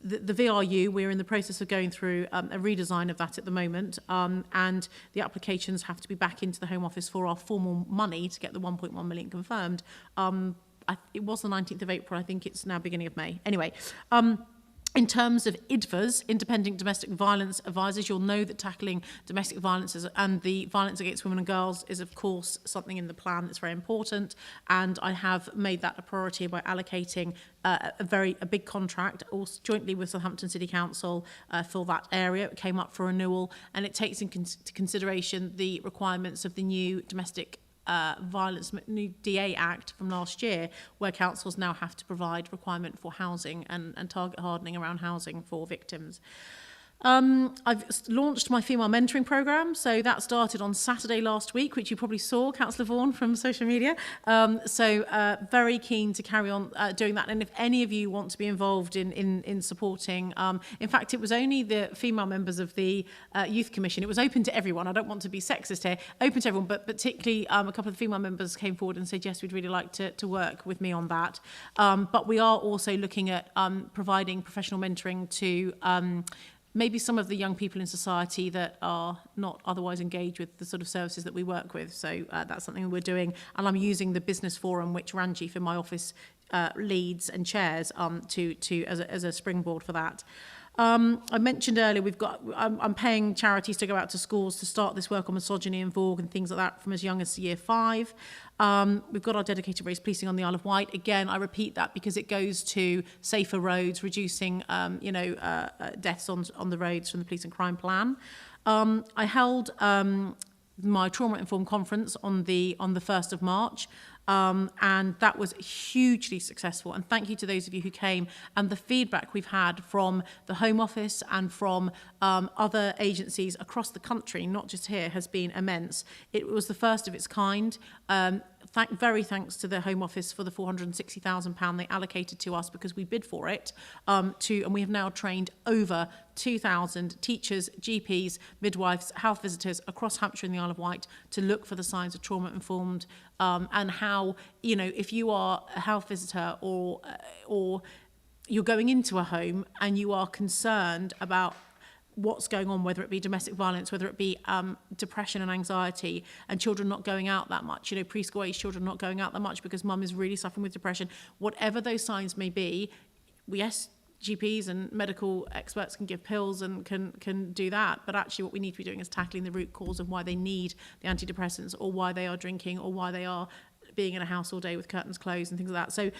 the VRU, we're in the process of going through a redesign of that at the moment, and the applications have to be back into the Home Office for our formal money to get the 1.1 million confirmed. It was the 19th of April, I think it's now beginning of May. Anyway, in terms of IDVAs, Independent Domestic Violence Advisors, you'll know that tackling domestic violence and the violence against women and girls is, of course, something in the plan that's very important. And I have made that a priority by allocating a big contract, also jointly with Southampton City Council, for that area. It came up for renewal, and it takes into consideration the requirements of the new domestic violence, new DA Act from last year, where councils now have to provide requirement for housing and target hardening around housing for victims. I've launched my female mentoring programme, so that started on Saturday last week, which you probably saw, Councillor Vaughan, from social media. Very keen to carry on doing that. And if any of you want to be involved in supporting, in fact, it was only the female members of the Youth Commission. It was open to everyone. I don't want to be sexist here, open to everyone, but particularly a couple of the female members came forward and said, yes, we'd really like to work with me on that. But we are also looking at providing professional mentoring to maybe some of the young people in society that are not otherwise engaged with the sort of services that we work with. So that's something we're doing. And I'm using the business forum, which Ranjif in my office leads and chairs as a springboard for that. I mentioned earlier, I'm paying charities to go out to schools to start this work on misogyny and VOG and things like that from as young as year 5. We've got our dedicated race policing on the Isle of Wight. Again, I repeat that because it goes to safer roads, reducing deaths on the roads from the police and crime plan. I held my trauma-informed conference on the 1st of March. And that was hugely successful. And thank you to those of you who came. And the feedback we've had from the Home Office and from other agencies across the country, not just here, has been immense. It was the first of its kind. Very thanks to the Home Office for the £460,000 they allocated to us because we bid for it. And we have now trained over 2,000 teachers, GPs, midwives, health visitors across Hampshire and the Isle of Wight to look for the signs of trauma-informed and how, if you are a health visitor or you're going into a home and you are concerned about what's going on, whether it be domestic violence, whether it be depression and anxiety, and children not going out that much, preschool age children not going out that much because mum is really suffering with depression, whatever those signs may be, yes, GPs and medical experts can give pills and can do that, but actually what we need to be doing is tackling the root cause of why they need the antidepressants or why they are drinking or why they are being in a house all day with curtains closed and things like that. So,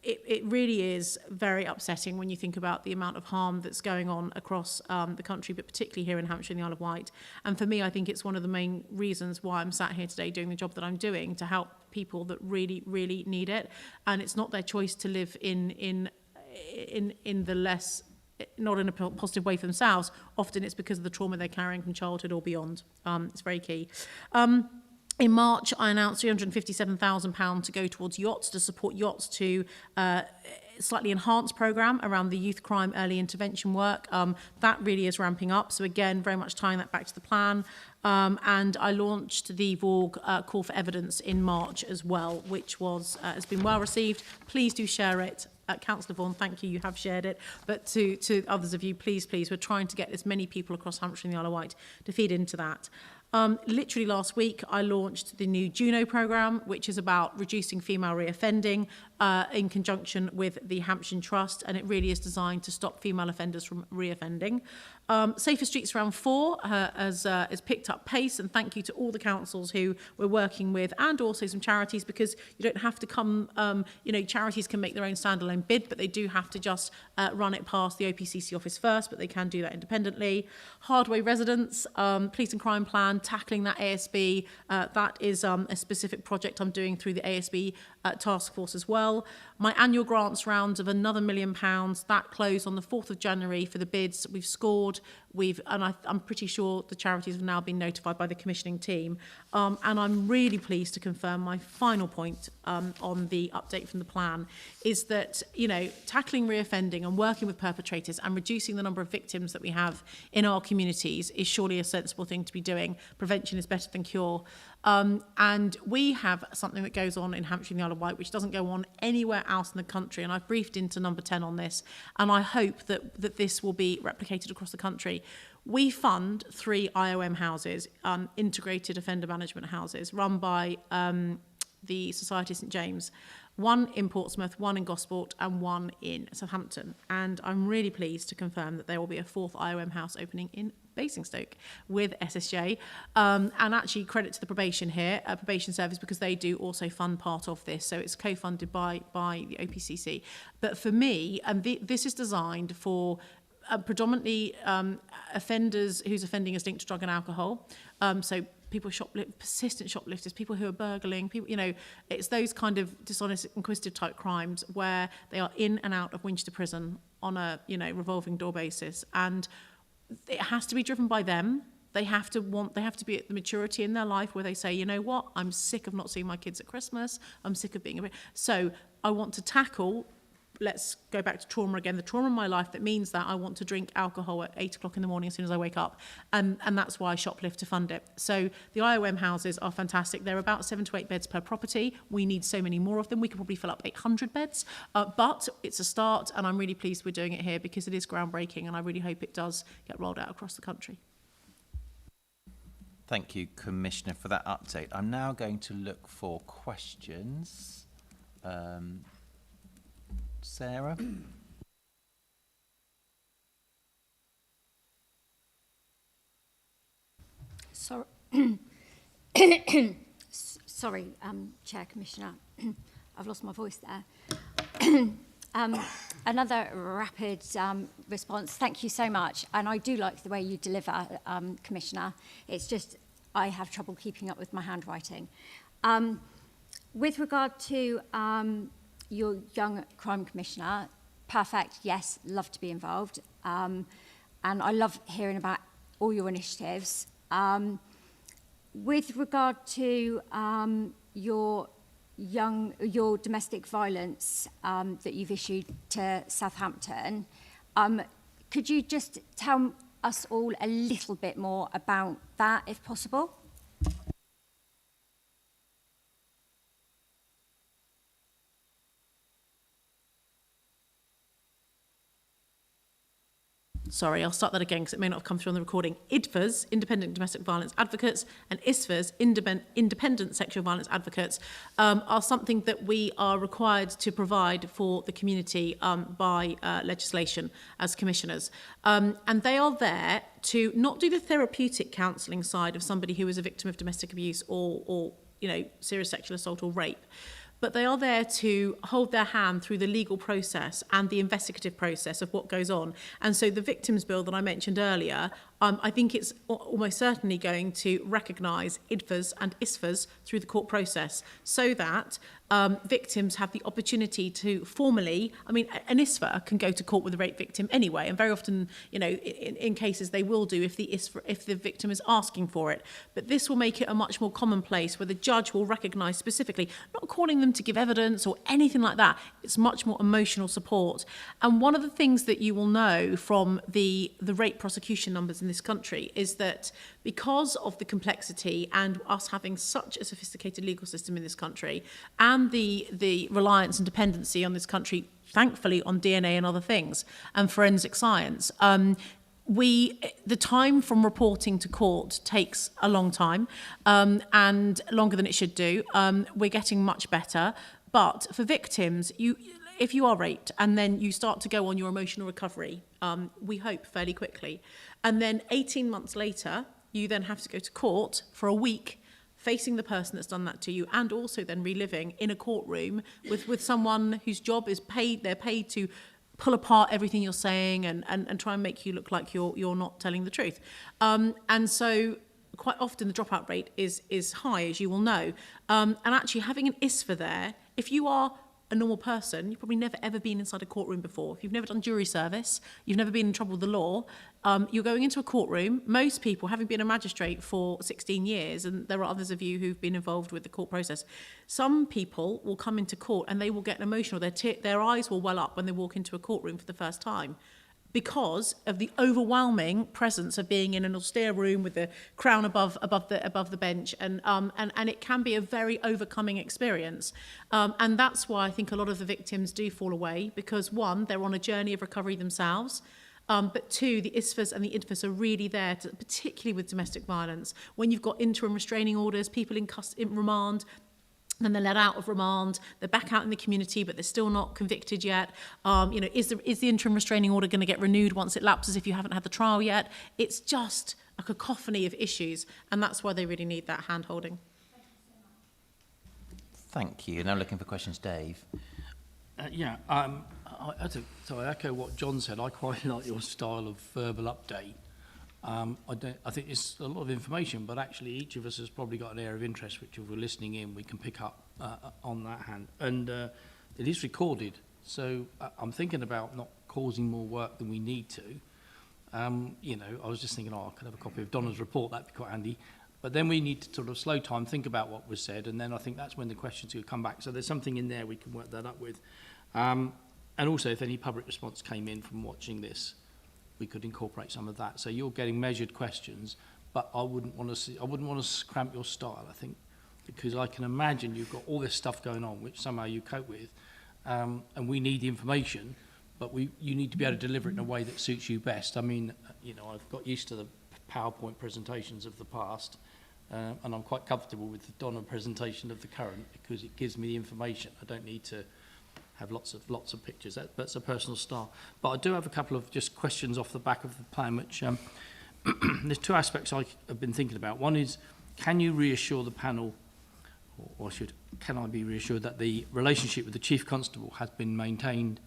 it really is very upsetting when you think about the amount of harm that's going on across the country, but particularly here in Hampshire and the Isle of Wight. And for me, I think it's one of the main reasons why I'm sat here today doing the job that I'm doing, to help people that really, really need it. And it's not their choice to live in the less, not in a positive way for themselves. Often it's because of the trauma they're carrying from childhood or beyond. It's very key. In March, I announced £357,000 to go towards yachts, to support yachts to slightly enhanced programme around the youth crime early intervention work. That really is ramping up. So again, very much tying that back to the plan. And I launched the VOG call for evidence in March as well, which has been well received. Please do share it. Councillor Vaughan, thank you, you have shared it. But to others of you, please, we're trying to get as many people across Hampshire and the Isle of Wight to feed into that. Literally last week, I launched the new Juno programme, which is about reducing female reoffending in conjunction with the Hampshire Trust, and it really is designed to stop female offenders from reoffending. Safer Streets Round 4 has picked up pace, and thank you to all the councils who we're working with, and also some charities, because you don't have to come, charities can make their own standalone bid, but they do have to just run it past the OPCC office first, but they can do that independently. Hardway residents, police and crime plan, tackling that ASB, that is a specific project I'm doing through the ASB task force as well. My annual grants round of another £1 million, that closed on the 4th of January for the bids. We've scored, I'm pretty sure the charities have now been notified by the commissioning team. And I'm really pleased to confirm my final point on the update from the plan is that, tackling reoffending and working with perpetrators and reducing the number of victims that we have in our communities is surely a sensible thing to be doing. Prevention is better than cure. And we have something that goes on in Hampshire and the Isle of Wight which doesn't go on anywhere else in the country, and I've briefed into number 10 on this, and I hope that this will be replicated across the country. We fund 3 IOM houses, integrated offender management houses, run by the Society of St James. 1 in Portsmouth, 1 in Gosport, and 1 in Southampton. And I'm really pleased to confirm that there will be a 4th IOM house opening in Basingstoke with SSJ. And actually credit to the probation here, probation service, because they do also fund part of this. So it's co-funded by the OPCC. But for me, this is designed for predominantly offenders whose offending is linked to drug and alcohol. So people persistent shoplifters, people who are burgling, people, it's those kind of dishonest, inquisitive type crimes where they are in and out of Winchester prison on a, revolving door basis. And it has to be driven by them. They have to be at the maturity in their life where they say, you know what, I'm sick of not seeing my kids at Christmas. I'm sick of being so I want to tackle, let's go back to trauma again, the trauma in my life that means that I want to drink alcohol at 8 o'clock in the morning as soon as I wake up. And that's why I shoplift to fund it. So the IOM houses are fantastic. They're about 7 to 8 beds per property. We need so many more of them. We could probably fill up 800 beds, but it's a start, and I'm really pleased we're doing it here because it is groundbreaking, and I really hope it does get rolled out across the country. Thank you, Commissioner, for that update. I'm now going to look for questions. Sarah? Sorry, Chair, Commissioner, I've lost my voice there. Another rapid response. Thank you so much. And I do like the way you deliver, Commissioner. It's just I have trouble keeping up with my handwriting. With regard to your young crime commissioner, perfect, yes, love to be involved. And I love hearing about all your initiatives. With regard to your domestic violence that you've issued to Southampton, could you just tell us all a little bit more about that, if possible? Sorry, I'll start that again because it may not have come through on the recording. IDVAs, Independent Domestic Violence Advocates, and ISVAs, Independent Sexual Violence Advocates, are something that we are required to provide for the community by legislation as commissioners. And they are there to not do the therapeutic counselling side of somebody who is a victim of domestic abuse or serious sexual assault or rape, but they are there to hold their hand through the legal process and the investigative process of what goes on. And so the Victims Bill that I mentioned earlier, I think it's almost certainly going to recognise IDVAs and ISVAs through the court process so that victims have the opportunity to formally, an ISVA can go to court with a rape victim anyway, and very often, in cases they will do if the victim is asking for it. But this will make it a much more commonplace where the judge will recognise specifically, not calling them to give evidence or anything like that. It's much more emotional support. And one of the things that you will know from the rape prosecution numbers in this country is that because of the complexity and us having such a sophisticated legal system in this country and the reliance and dependency on this country, thankfully, on DNA and other things and forensic science, the time from reporting to court takes a long time and longer than it should do. We're getting much better. But for victims, if you are raped and then you start to go on your emotional recovery, we hope fairly quickly, and then 18 months later, you then have to go to court for a week facing the person that's done that to you, and also then reliving in a courtroom with someone whose job is paid, they're paid to pull apart everything you're saying and try and make you look like you're not telling the truth. And so quite often the dropout rate is high, as you will know. And actually having an ISVA there, if you are a normal person, you've probably never ever been inside a courtroom before. If you've never done jury service, you've never been in trouble with the law, you're going into a courtroom. Most people, having been a magistrate for 16 years, and there are others of you who've been involved with the court process, some people will come into court and they will get emotional. Their eyes will well up when they walk into a courtroom for the first time, because of the overwhelming presence of being in an austere room with the crown above the bench, and it can be a very overcoming experience, and that's why I think a lot of the victims do fall away, because one, they're on a journey of recovery themselves, but two, the ISVAs and the IDVAs are really there to, particularly with domestic violence, when you've got interim restraining orders, people in remand. Then they're let out of remand, they're back out in the community, but they're still not convicted yet. Is the interim restraining order going to get renewed once it lapses if you haven't had the trial yet? It's just a cacophony of issues, and that's why they really need that hand-holding. Thank you. Now looking for questions, Dave. I echo what John said. I quite like your style of verbal update. I think it's a lot of information, but actually each of us has probably got an area of interest which, if we're listening in, we can pick up on that hand. And it is recorded, so I'm thinking about not causing more work than we need to. You know, I was just thinking, oh, I could have a copy of Donna's report, that'd be quite handy. But then we need to sort of slow time, think about what was said, and then I think that's when the questions will come back. So there's something in there we can work that up with. And also, if any public response came in from watching this, we could incorporate some of that. So you're getting measured questions, but I wouldn't want to cramp your style, I think, because I can imagine you've got all this stuff going on, which somehow you cope with, and we need the information, but you need to be able to deliver it in a way that suits you best. I mean, you know, I've got used to the PowerPoint presentations of the past, and I'm quite comfortable with the Donna presentation of the current because it gives me the information. I don't need to have lots of pictures. That's a personal style. But I do have a couple of just questions off the back of the plan, which there's two aspects I have been thinking about. One is, can you reassure the panel, or can I be reassured that the relationship with the Chief Constable has been maintained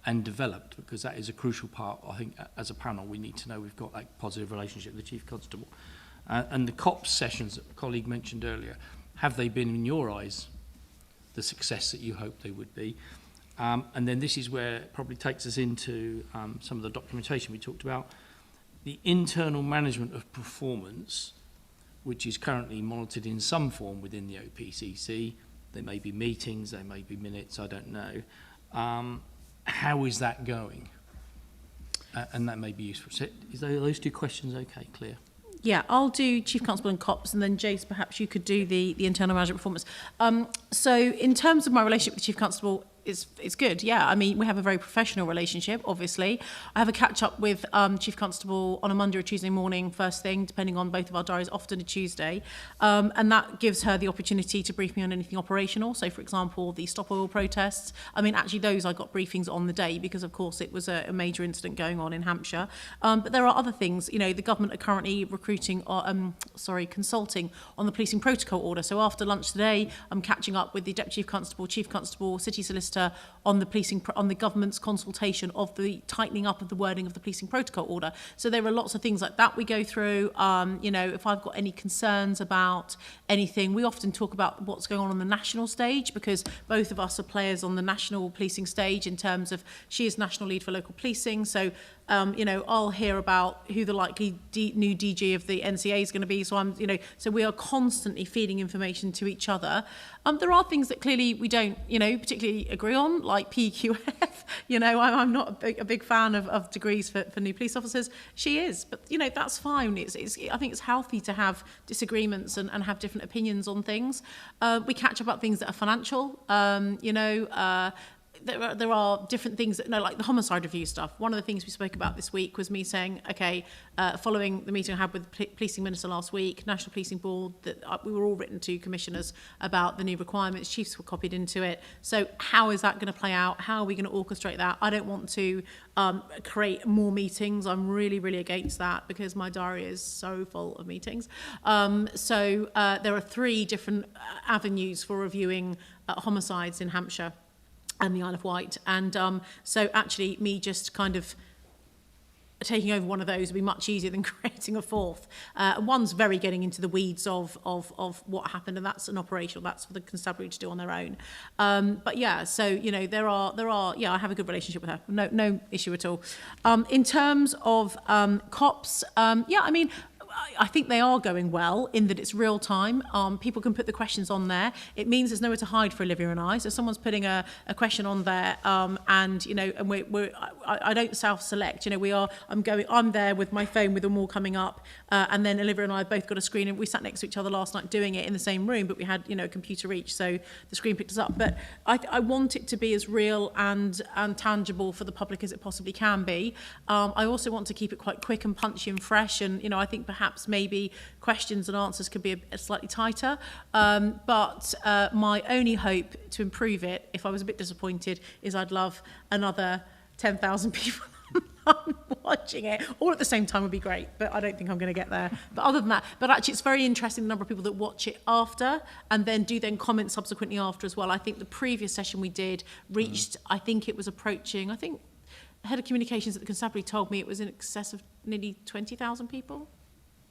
and developed? Because that is a crucial part. I think as a panel we need to know we've got that positive relationship with the Chief Constable. And the COPS sessions that a colleague mentioned earlier, have they been, in your eyes, the success that you hoped they would be? And then this is where it probably takes us into some of the documentation we talked about. The internal management of performance, which is currently monitored in some form within the OPCC. There may be meetings, there may be minutes, I don't know. How is that going? And that may be useful. So is those two questions okay, clear? Yeah, I'll do Chief Constable and COPS, and then Jace, perhaps you could do the internal management performance. So in terms of my relationship with the Chief Constable, it's good, yeah. I mean, we have a very professional relationship, obviously. I have a catch-up with Chief Constable on a Monday or Tuesday morning, first thing, depending on both of our diaries, often a Tuesday. And that gives her the opportunity to brief me on anything operational. So, for example, the stop oil protests. I mean, actually, those I got briefings on the day because, of course, it was a major incident going on in Hampshire. But there are other things. You know, the government are currently consulting on the policing protocol order. So after lunch today, I'm catching up with the Deputy Chief Constable, City Solicitor, on the government's consultation of the tightening up of the wording of the policing protocol order. So there are lots of things like that we go through. You know, if I've got any concerns about anything, we often talk about what's going on the national stage because both of us are players on the national policing stage in terms of she is national lead for local policing. So you know, I'll hear about who the likely new DG of the NCA is going to be. So so we are constantly feeding information to each other. There are things that clearly we don't, you know, particularly agree on, like PQF. You know, I'm not a big fan of degrees for new police officers. She is, but you know, that's fine. I think it's healthy to have disagreements and have different opinions on things. We catch up about things that are financial. You know. There are different things that, like the homicide review stuff. One of the things we spoke about this week was me saying, okay, following the meeting I had with the policing minister last week, National Policing Board, that we were all written to commissioners about the new requirements. Chiefs were copied into it. So how is that going to play out? How are we going to orchestrate that? I don't want to create more meetings. I'm really, really against that because my diary is so full of meetings. So there are 3 different avenues for reviewing homicides in Hampshire and the Isle of Wight. And so actually me just kind of taking over one of those would be much easier than creating a 4th. One's very getting into the weeds of what happened, and that's an operational, that's for the Constabulary to do on their own. But yeah, so, you know, there are, yeah, I have a good relationship with her. No issue at all. In terms of COPS, yeah, I mean, I think they are going well in that it's real time. People can put the questions on there. It means there's nowhere to hide for Olivia and I. So someone's putting a question on there, and you know, and I don't self-select. You know, I'm there with my phone with them all coming up, and then Olivia and I have both got a screen, and we sat next to each other last night doing it in the same room, but we had, you know, a computer each, so the screen picked us up. But I want it to be as real and tangible for the public as it possibly can be. I also want to keep it quite quick and punchy and fresh, and you know, I think perhaps maybe questions and answers could be a slightly tighter. But my only hope to improve it, if I was a bit disappointed, is I'd love another 10,000 people watching it all at the same time would be great, but I don't think I'm going to get there. But other than that, but actually it's very interesting the number of people that watch it after and then comment subsequently after as well. I think the previous session we did reached, I think it was approaching, I think the head of communications at the Constabulary told me it was in excess of nearly 20,000 people.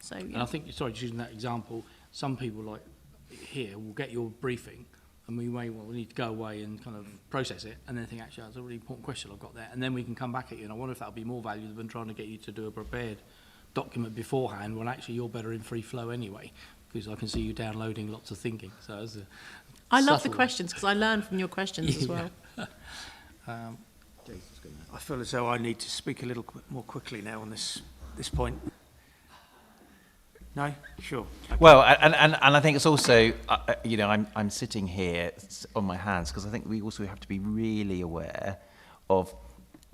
So, yeah. And I think, sorry, just using that example, some people like here will get your briefing and we need to go away and kind of process it, and then think, actually, that's a really important question I've got there, and then we can come back at you. And I wonder if that would be more valuable than trying to get you to do a prepared document beforehand, when actually you're better in free flow anyway, because I can see you downloading lots of thinking. So as I love the questions because I learn from your questions as well. I feel as though I need to speak a little more quickly now on this point. No? Sure. Okay. Well, and I think it's also, you know, I'm sitting here on my hands because I think we also have to be really aware of,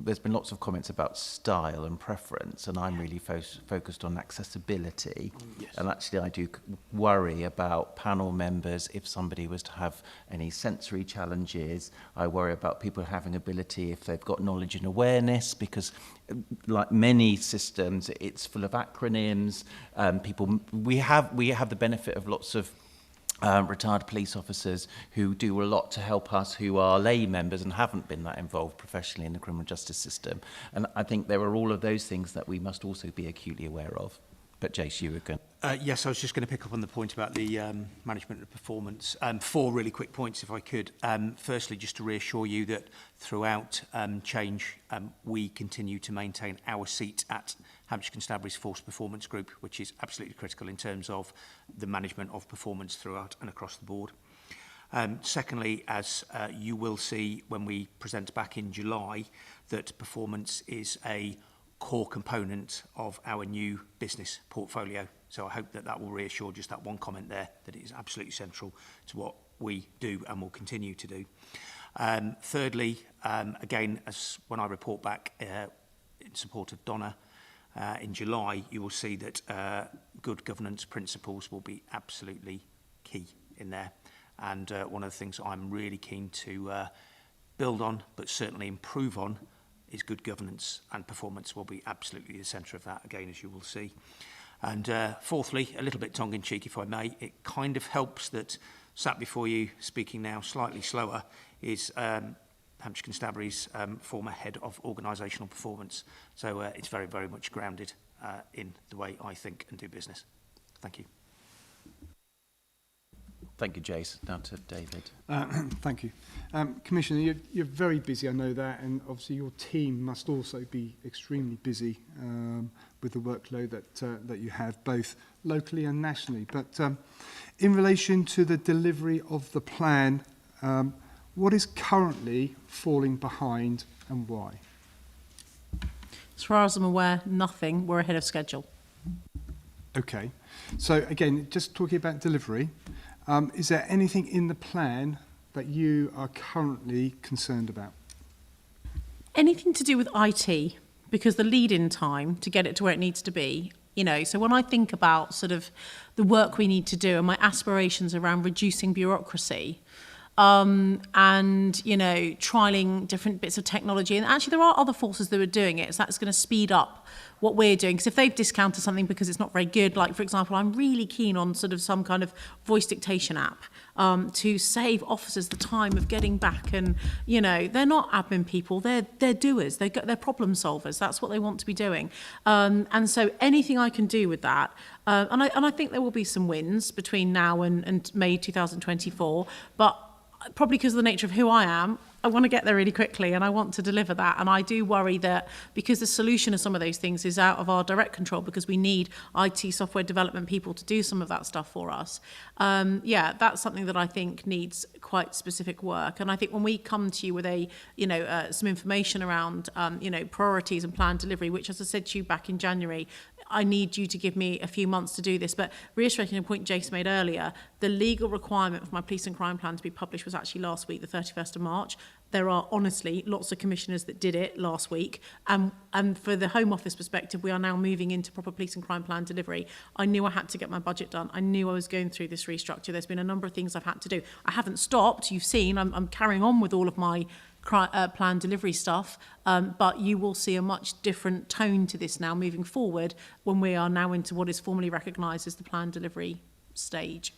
there's been lots of comments about style and preference, and I'm really focused on accessibility. Yes. And actually I do worry about panel members if somebody was to have any sensory challenges. I worry about people having ability if they've got knowledge and awareness, because like many systems, it's full of acronyms. We have the benefit of lots of retired police officers who do a lot to help us, who are lay members and haven't been that involved professionally in the criminal justice system. And I think there are all of those things that we must also be acutely aware of. But Jace, you were going. Yes, I was just going to pick up on the point about the management of performance. 4 really quick points, if I could. Firstly, just to reassure you that throughout change, we continue to maintain our seat at Hampshire Constabulary's Force Performance Group, which is absolutely critical in terms of the management of performance throughout and across the board. Secondly, as you will see when we present back in July, that performance is a core component of our new business portfolio. So I hope that that will reassure, just that one comment there, that it is absolutely central to what we do and will continue to do. Thirdly, again, as when I report back in support of Donna in July, you will see that good governance principles will be absolutely key in there. And one of the things I'm really keen to build on, but certainly improve on, is good governance, and performance will be absolutely the centre of that, again, as you will see. And fourthly, a little bit tongue-in-cheek, if I may, it kind of helps that sat before you, speaking now slightly slower, is Hampshire Constabulary's former head of organisational performance. So it's very, very much grounded in the way I think and do business. Thank you. Thank you, Jace. Now to David. Thank you. Commissioner, you're very busy, I know that, and obviously your team must also be extremely busy with the workload that you have, both locally and nationally. But in relation to the delivery of the plan, what is currently falling behind and why? As far as I'm aware, nothing. We're ahead of schedule. Okay. So again, just talking about delivery, is there anything in the plan that you are currently concerned about? Anything to do with IT, because the lead-in time to get it to where it needs to be, you know, so when I think about sort of the work we need to do and my aspirations around reducing bureaucracy, and, you know, trialling different bits of technology. And actually there are other forces that are doing it, so that's going to speed up what we're doing. Because if they've discounted something because it's not very good, like, for example, I'm really keen on sort of some kind of voice dictation app to save officers the time of getting back. And, you know, they're not admin people, they're doers, they're problem solvers. That's what they want to be doing. And so anything I can do with that, and I think there will be some wins between now and May 2024, but probably because of the nature of who I am, I want to get there really quickly and I want to deliver that. And I do worry that because the solution of some of those things is out of our direct control, because we need IT software development people to do some of that stuff for us. Yeah, that's something that I think needs quite specific work. And I think when we come to you with some information around, priorities and planned delivery, which, as I said to you back in January, I need you to give me a few months to do this. But reiterating a point Jace made earlier, the legal requirement for my police and crime plan to be published was actually last week, the 31st of March. There are honestly lots of commissioners that did it last week. And for the Home Office perspective, we are now moving into proper police and crime plan delivery. I knew I had to get my budget done. I knew I was going through this restructure. There's been a number of things I've had to do. I haven't stopped. You've seen I'm carrying on with all of my plan delivery stuff, but you will see a much different tone to this now moving forward when we are now into what is formally recognised as the plan delivery stage.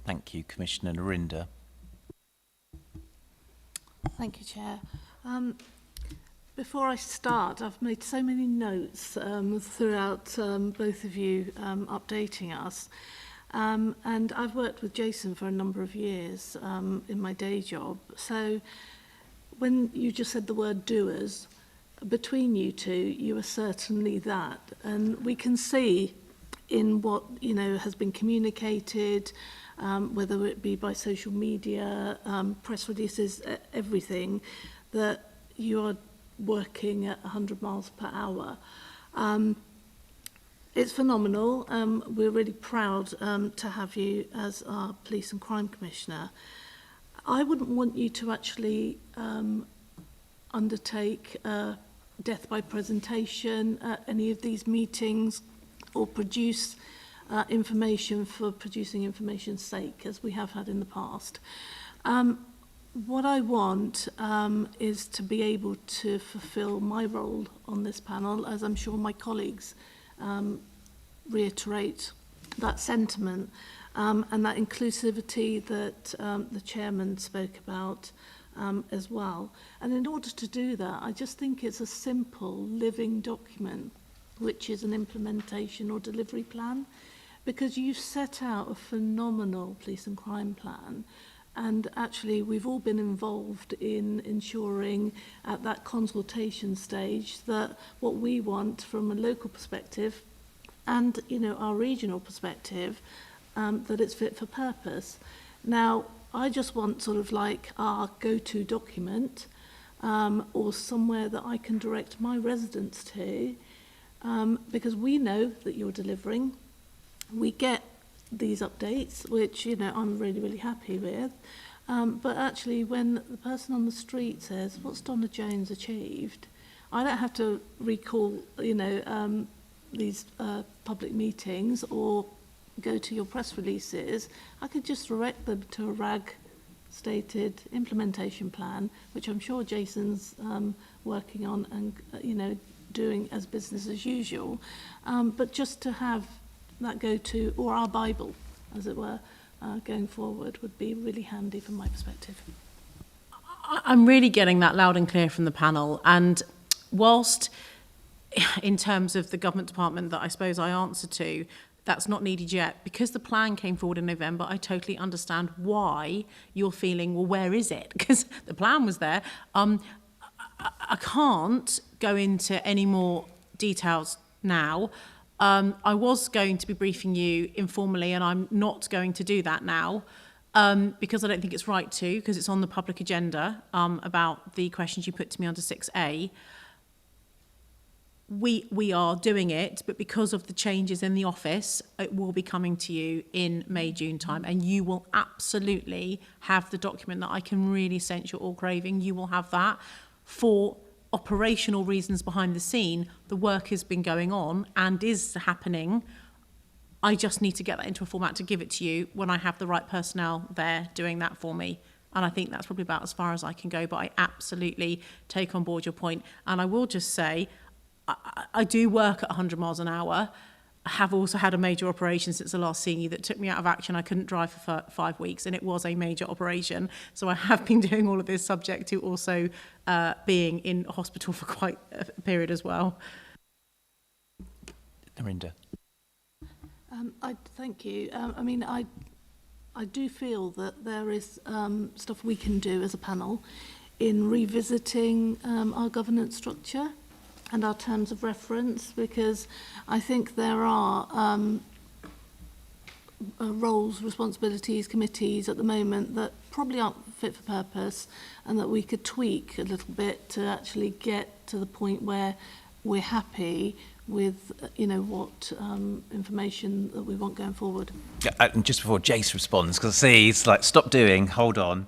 Thank you, Commissioner Narinda. Thank you, Chair. Before I start, I've made so many notes throughout both of you updating us. And I've worked with Jason for a number of years in my day job. So when you just said the word doers, between you two, you are certainly that. And we can see in what, you know, has been communicated, whether it be by social media, press releases, everything, that you are working at 100 miles per hour. It's phenomenal. We're really proud to have you as our Police and Crime Commissioner. I wouldn't want you to actually undertake death by presentation at any of these meetings or produce information for producing information's sake, as we have had in the past. What I want is to be able to fulfil my role on this panel, as I'm sure my colleagues reiterate that sentiment and that inclusivity that the chairman spoke about as well. And in order to do that, I just think it's a simple living document, which is an implementation or delivery plan, because you've set out a phenomenal police and crime plan. And actually, we've all been involved in ensuring at that consultation stage that what we want from a local perspective and, you know, our regional perspective, that it's fit for purpose. Now, I just want sort of like our go-to document or somewhere that I can direct my residents to, because we know that you're delivering. We get these updates, which, you know, I'm really, really happy with. But actually, when the person on the street says, what's Donna Jones achieved? I don't have to recall, you know, these public meetings or go to your press releases. I could just direct them to a RAG stated implementation plan, which I'm sure Jason's working on and, you know, doing as business as usual. But just to have that go-to, or our Bible, as it were, going forward would be really handy from my perspective. I'm really getting that loud and clear from the panel. And whilst in terms of the government department that I suppose I answer to, that's not needed yet, because the plan came forward in November, I totally understand why you're feeling, well, where is it? Because the plan was there. I can't go into any more details now. I was going to be briefing you informally, and I'm not going to do that now because I don't think it's right to, because it's on the public agenda about the questions you put to me under 6A. We are doing it, but because of the changes in the office, it will be coming to you in May, June time, and you will absolutely have the document that I can really sense you're all craving. You will have that. For operational reasons behind the scene, the work has been going on and is happening. I just need to get that into a format to give it to you when I have the right personnel there doing that for me. And I think that's probably about as far as I can go, but I absolutely take on board your point. And I will just say, I do work at 100 miles an hour. I have also had a major operation since the last seeing you that took me out of action. I couldn't drive for 5 weeks, and it was a major operation. So I have been doing all of this subject to also being in hospital for quite a period as well. Narinda. Thank you. I mean, I do feel that there is stuff we can do as a panel in revisiting our governance structure and our terms of reference, because I think there are roles, responsibilities, committees at the moment that probably aren't fit for purpose, and that we could tweak a little bit to actually get to the point where we're happy with, you know, what information that we want going forward. Yeah, and just before Jace responds, because I see he's like, stop doing, hold on.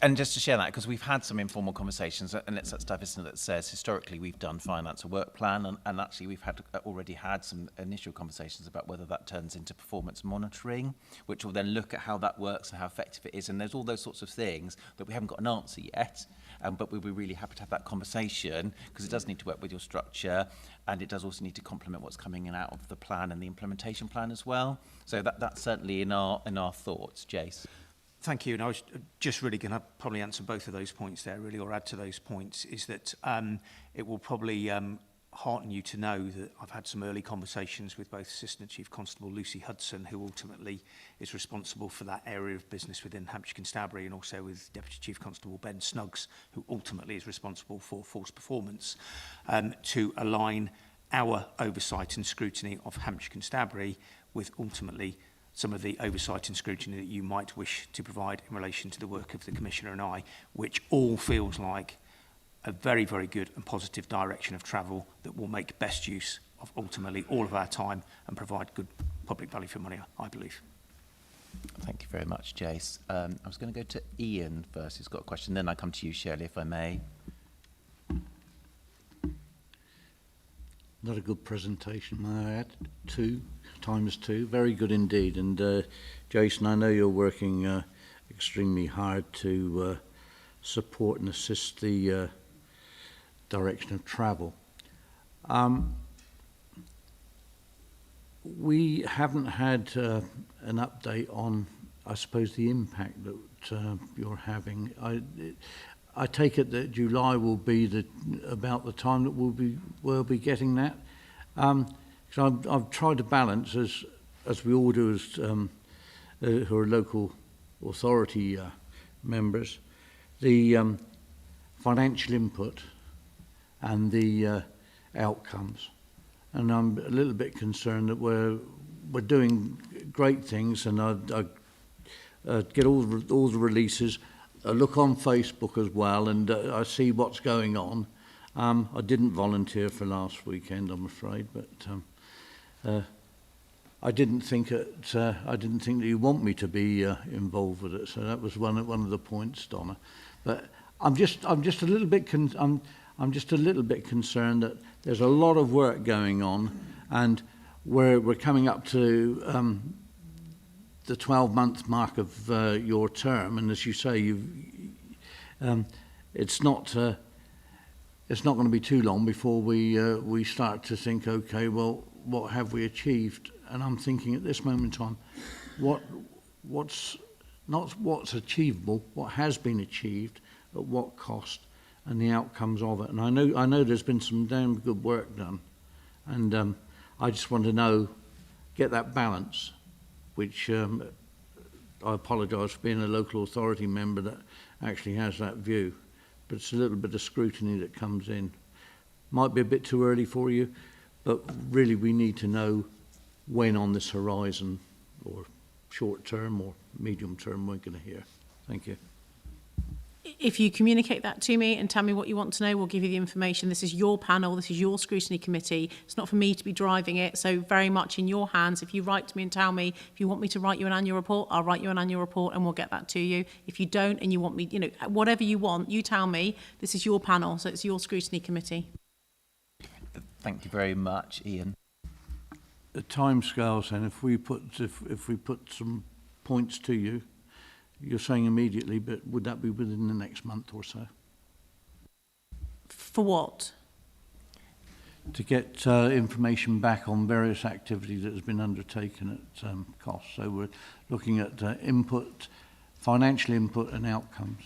And just to share that, because we've had some informal conversations, and let's dive into that says historically we've done finance a work plan, and actually we've already had some initial conversations about whether that turns into performance monitoring, which will then look at how that works and how effective it is. And there's all those sorts of things that we haven't got an answer yet, but we'll be really happy to have that conversation, because it does need to work with your structure, and it does also need to complement what's coming in out of the plan and the implementation plan as well. So that's certainly in our thoughts. Jace. Thank you. And I was just really going to probably answer both of those points there, really, or add to those points, is that it will probably hearten you to know that I've had some early conversations with both Assistant Chief Constable Lucy Hudson, who ultimately is responsible for that area of business within Hampshire Constabulary, and also with Deputy Chief Constable Ben Snuggs, who ultimately is responsible for force performance, to align our oversight and scrutiny of Hampshire Constabulary with ultimately some of the oversight and scrutiny that you might wish to provide in relation to the work of the Commissioner and I, which all feels like a very, very good and positive direction of travel that will make best use of ultimately all of our time and provide good public value for money, I believe. Thank you very much, Jace. I was going to go to Ian first, who's got a question. Then I come to you, Shirley, if I may. Not a good presentation, I had. 2 times 2. Very good indeed. And Jason, I know you're working extremely hard to support and assist the direction of travel. We haven't had an update on, I suppose, the impact that you're having. I take it that July will be about the time that we'll be getting that. So I've tried to balance, as we all do, as who are local authority members, the financial input and the outcomes. And I'm a little bit concerned that we're doing great things, and I get all the releases. I look on Facebook as well, and I see what's going on. I didn't volunteer for last weekend, I'm afraid, but I didn't think that you want me to be involved with it. So that was one of the points, Donna. But I'm just a little bit concerned that there's a lot of work going on, and we're coming up to the 12-month mark of your term, and as you say, it's not going to be too long before we start to think, okay, well, what have we achieved? And I'm thinking at this moment in time, what's achievable, what has been achieved, at what cost, and the outcomes of it. And I know there's been some damn good work done, and I just want to get that balance, which I apologise for being a local authority member that actually has that view, but it's a little bit of scrutiny that comes in. Might be a bit too early for you, but really we need to know when on this horizon, or short term or medium term, we're going to hear. Thank you. If you communicate that to me and tell me what you want to know, we'll give you the information. This is your panel, this is your scrutiny committee. It's not for me to be driving it, so very much in your hands. If you write to me and tell me, if you want me to write you an annual report, I'll write you an annual report and we'll get that to you. If you don't and you want me, whatever you want, you tell me. This is your panel, so it's your scrutiny committee. Thank you very much, Ian. The timescales, and if we put some points to you, you're saying immediately, but would that be within the next month or so? For what? To get information back on various activities that has been undertaken at cost. So we're looking at input, financial input and outcomes.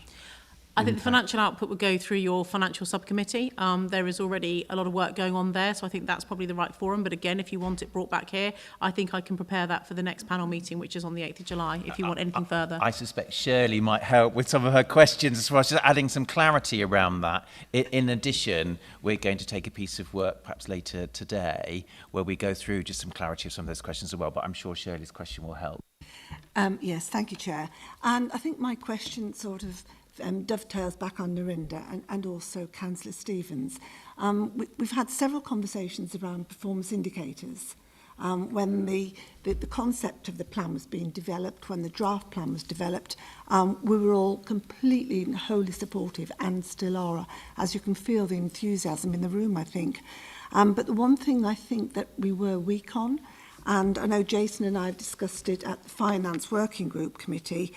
I think the financial output would go through your financial subcommittee. There is already a lot of work going on there, so I think that's probably the right forum. But again, if you want it brought back here, I think I can prepare that for the next panel meeting, which is on the 8th of July, if you want anything further. I suspect Shirley might help with some of her questions as far as just adding some clarity around that. In addition, we're going to take a piece of work perhaps later today where we go through just some clarity of some of those questions as well, but I'm sure Shirley's question will help. Yes, thank you, Chair. And I think my question sort of dovetails back on Narinda and also Councillor Stevens. We've had several conversations around performance indicators. When the concept of the plan was being developed, when the draft plan was developed, we were all completely and wholly supportive, and still are. As you can feel the enthusiasm in the room, I think. But the one thing I think that we were weak on, and I know Jason and I have discussed it at the Finance Working Group Committee,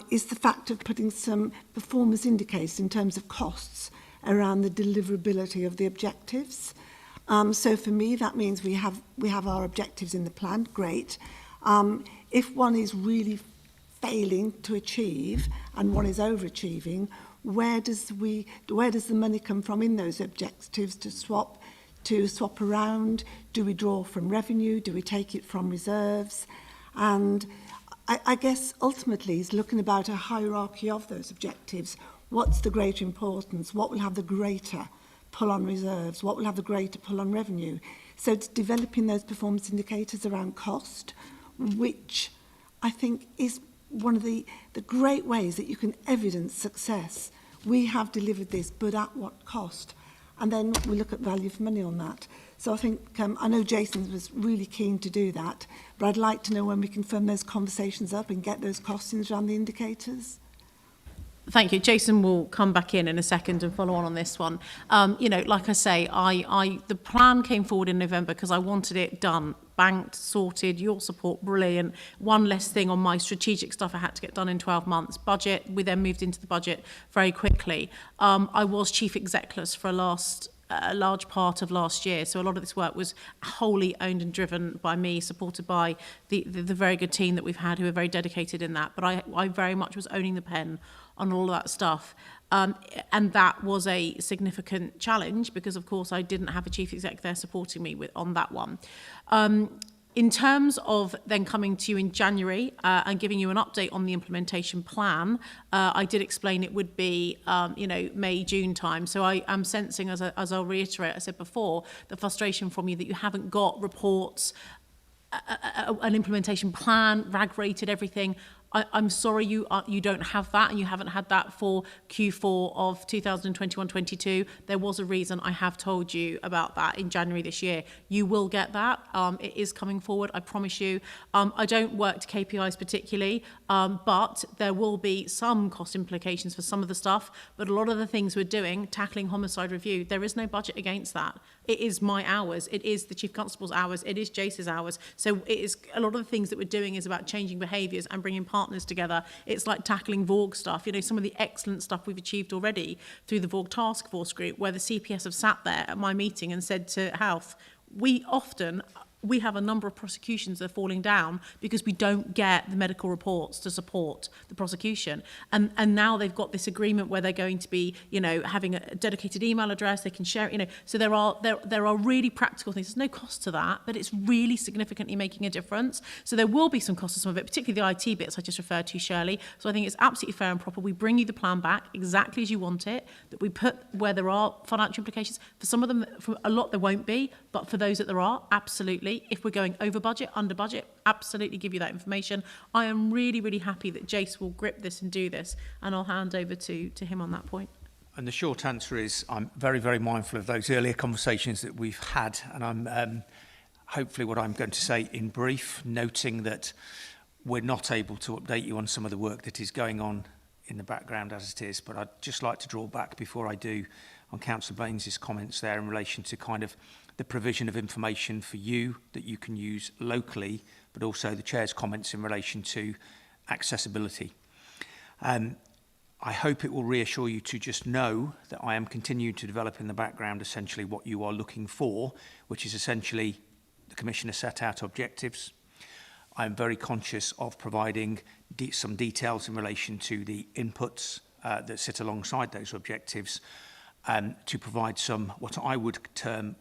is the fact of putting some performance indicators in terms of costs around the deliverability of the objectives. So for me, that means we have our objectives in the plan, great. If one is really failing to achieve and one is overachieving, where does the money come from in those objectives to swap to swap around? Do we draw from revenue? Do we take it from reserves? And I guess ultimately is looking about a hierarchy of those objectives. What's the greater importance? What will have the greater pull on reserves? What will have the greater pull on revenue? So it's developing those performance indicators around cost, which I think is one of the great ways that you can evidence success. We have delivered this, but at what cost? And then we look at value for money on that. So I think, I know Jason was really keen to do that, but I'd like to know when we can firm those conversations up and get those costings around the indicators. Thank you. Jason will come back in a second and follow on this one. You know, like I say, the plan came forward in November because I wanted it done, banked, sorted, your support, brilliant. One less thing on my strategic stuff I had to get done in 12 months. Budget, we then moved into the budget very quickly. I was chief executive for a large part of last year, so a lot of this work was wholly owned and driven by me, supported by the very good team that we've had who are very dedicated in that. But I very much was owning the pen on all of that stuff. And that was a significant challenge because, of course, I didn't have a chief exec there supporting me on that one. In terms of then coming to you in January and giving you an update on the implementation plan, I did explain it would be, you know, May, June time. So I am sensing, as I'll reiterate, I said before, the frustration from you that you haven't got reports, an implementation plan, RAG rated everything. I'm sorry you don't have that, and you haven't had that for Q4 of 2021-22. There was a reason. I have told you about that in January this year. You will get that. It is coming forward, I promise you. I don't work to KPIs particularly, but there will be some cost implications for some of the stuff. But a lot of the things we're doing, tackling homicide review, there is no budget against that. It is my hours. It is the Chief Constable's hours. It is Jace's hours. So it is a lot of the things that we're doing is about changing behaviours and bringing partners together. It's like tackling VORG stuff. You know, some of the excellent stuff we've achieved already through the VORG task force group, where the CPS have sat there at my meeting and said to Health, we have a number of prosecutions that are falling down because we don't get the medical reports to support the prosecution. And now they've got this agreement where they're going to be, you know, having a dedicated email address, they can share it, you know. So there are really practical things. There's no cost to that, but it's really significantly making a difference. So there will be some cost to some of it, particularly the IT bits I just referred to, Shirley. So I think it's absolutely fair and proper. We bring you the plan back exactly as you want it, that we put where there are financial implications. For some of them, for a lot there won't be, but for those that there are, absolutely. If we're going over budget, under budget, absolutely give you that information. I am really, really happy that Jace will grip this and do this, and I'll hand over to him on that point. And the short answer is I'm very, very mindful of those earlier conversations that we've had, and I'm hopefully what I'm going to say in brief, noting that we're not able to update you on some of the work that is going on in the background as it is, but I'd just like to draw back before I do on Councillor Baines's comments there in relation to kind of the provision of information for you that you can use locally, but also the Chair's comments in relation to accessibility. I hope it will reassure you to just know that I am continuing to develop in the background essentially what you are looking for, which is essentially the Commissioner set out objectives. I am very conscious of providing some details in relation to the inputs that sit alongside those objectives, to provide some, what I would term,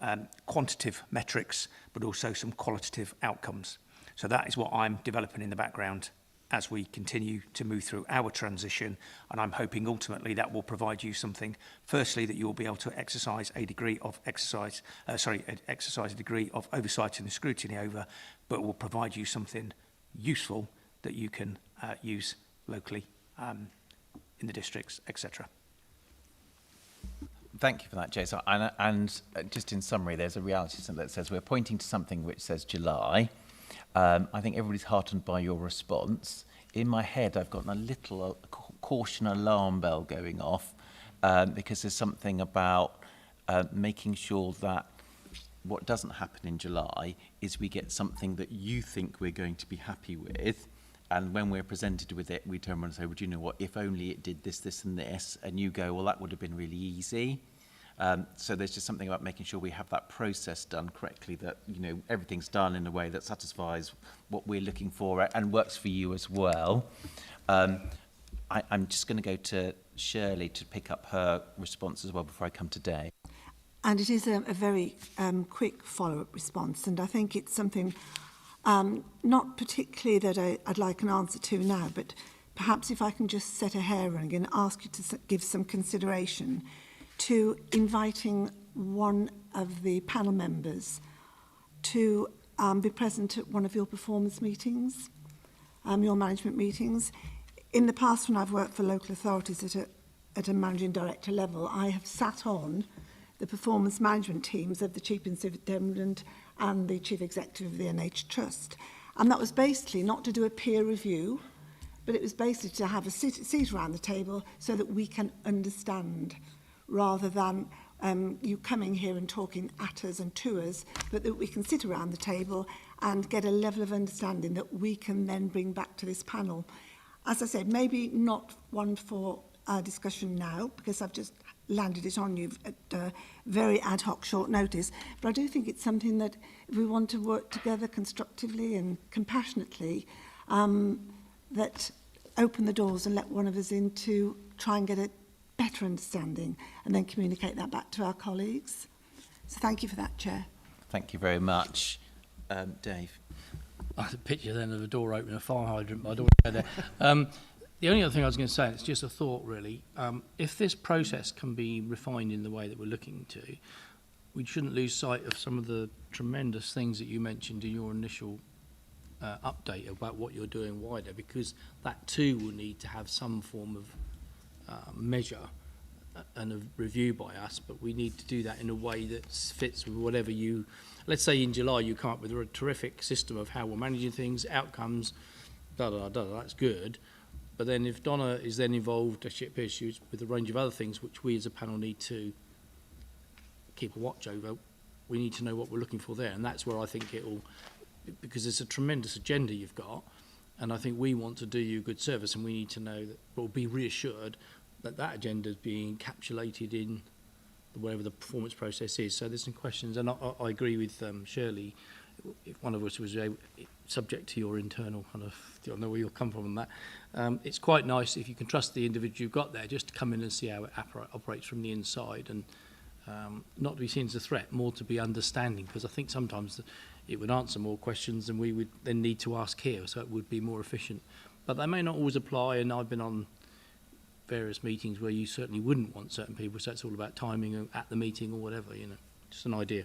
quantitative metrics, but also some qualitative outcomes. So that is what I'm developing in the background as we continue to move through our transition, and I'm hoping ultimately that will provide you something, firstly, that you will be able to exercise a degree of exercise a degree of oversight and scrutiny over, but will provide you something useful that you can use locally in the districts, etc. Thank you for that, Jason. And just in summary, there's a reality that says we're pointing to something which says July. I think everybody's heartened by your response. In my head, I've got a little caution alarm bell going off because there's something about making sure that what doesn't happen in July is we get something that you think we're going to be happy with. And when we're presented with it, we turn around and say, well, do you know what, if only it did this, this and this, and you go, well, that would have been really easy. So there's just something about making sure we have that process done correctly, that, you know, everything's done in a way that satisfies what we're looking for and works for you as well. I'm just going to go to Shirley to pick up her response as well before I come to Dave. and it is a very quick follow-up response, and I think it's something not particularly that I'd like an answer to now, but perhaps if I can just set a hair running and ask you to give some consideration to inviting one of the panel members to be present at one of your performance meetings, your management meetings. In the past, when I've worked for local authorities at a managing director level, I have sat on the performance management teams of the Chief Superintendent and the Chief Executive of the NH Trust. And that was basically not to do a peer review, but it was basically to have a seat around the table so that we can understand, rather than you coming here and talking at us and to us, but that we can sit around the table and get a level of understanding that we can then bring back to this panel. As I said, maybe not one for discussion now, because I've just landed it on you at very ad hoc short notice, but I do think it's something that if we want to work together constructively and compassionately, that open the doors and let one of us in to try and get a better understanding and then communicate that back to our colleagues. So thank you for that, Chair. Thank you very much. Dave? I had a picture then of a door opening, a fire hydrant, but I don't want to go there. The only other thing I was going to say, it's just a thought really, if this process can be refined in the way that we're looking to, we shouldn't lose sight of some of the tremendous things that you mentioned in your initial update about what you're doing wider, because that too will need to have some form of measure and a review by us, but we need to do that in a way that fits with whatever you, let's say in July you come up with a terrific system of how we're managing things, outcomes, that's good. But then if Donna is then involved, as she appears with a range of other things which we as a panel need to keep a watch over, we need to know what we're looking for there. And that's where I think it'll, because it's a tremendous agenda you've got, and I think we want to do you good service, and we need to know that, or be reassured that that agenda is being encapsulated in whatever the performance process is. So there's some questions, and I agree with Shirley. If one of us was subject to your internal kind of, I don't know where you'll come from on that. It's quite nice if you can trust the individual you've got there, just to come in and see how it operates from the inside, and not to be seen as a threat, more to be understanding, because I think sometimes it would answer more questions than we would then need to ask here, so it would be more efficient. But they may not always apply, and I've been on various meetings where you certainly wouldn't want certain people, so it's all about timing at the meeting or whatever, you know, just an idea.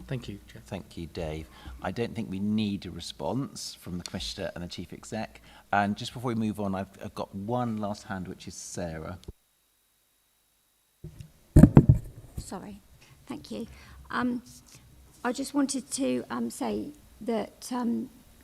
Thank you, Chair. Thank you, Dave. I don't think we need a response from the Commissioner and the Chief Exec. And just before we move on, I've got one last hand, which is Sarah. Sorry, thank you. I just wanted to say that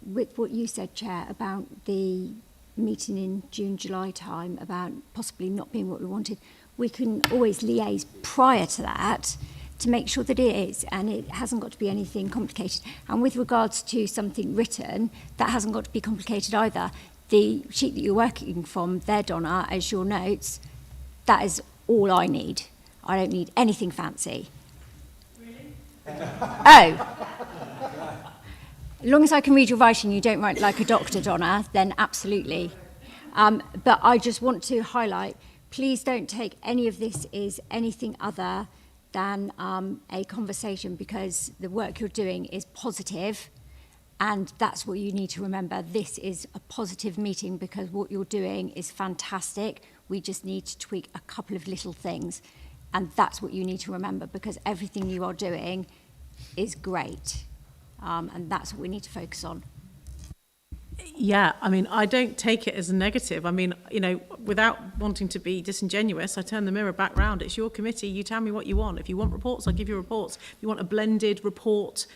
with what you said, Chair, about the meeting in June, July time, about possibly not being what we wanted, we can always liaise prior to that to make sure that it is, and it hasn't got to be anything complicated. And with regards to something written, that hasn't got to be complicated either. The sheet that you're working from there, Donna, as your notes, that is all I need. I don't need anything fancy. Really? Oh. As long as I can read your writing, you don't write like a doctor, Donna, then absolutely. But I just want to highlight, please don't take any of this as anything other than a conversation, because the work you're doing is positive, and that's what you need to remember. This is a positive meeting because what you're doing is fantastic. We just need to tweak a couple of little things, and that's what you need to remember, because everything you are doing is great, and that's what we need to focus on. Yeah, I mean, I don't take it as a negative. I mean, you know, without wanting to be disingenuous, I turn the mirror back round. It's your committee. You tell me what you want. If you want reports, I'll give you reports. If you want a blended report,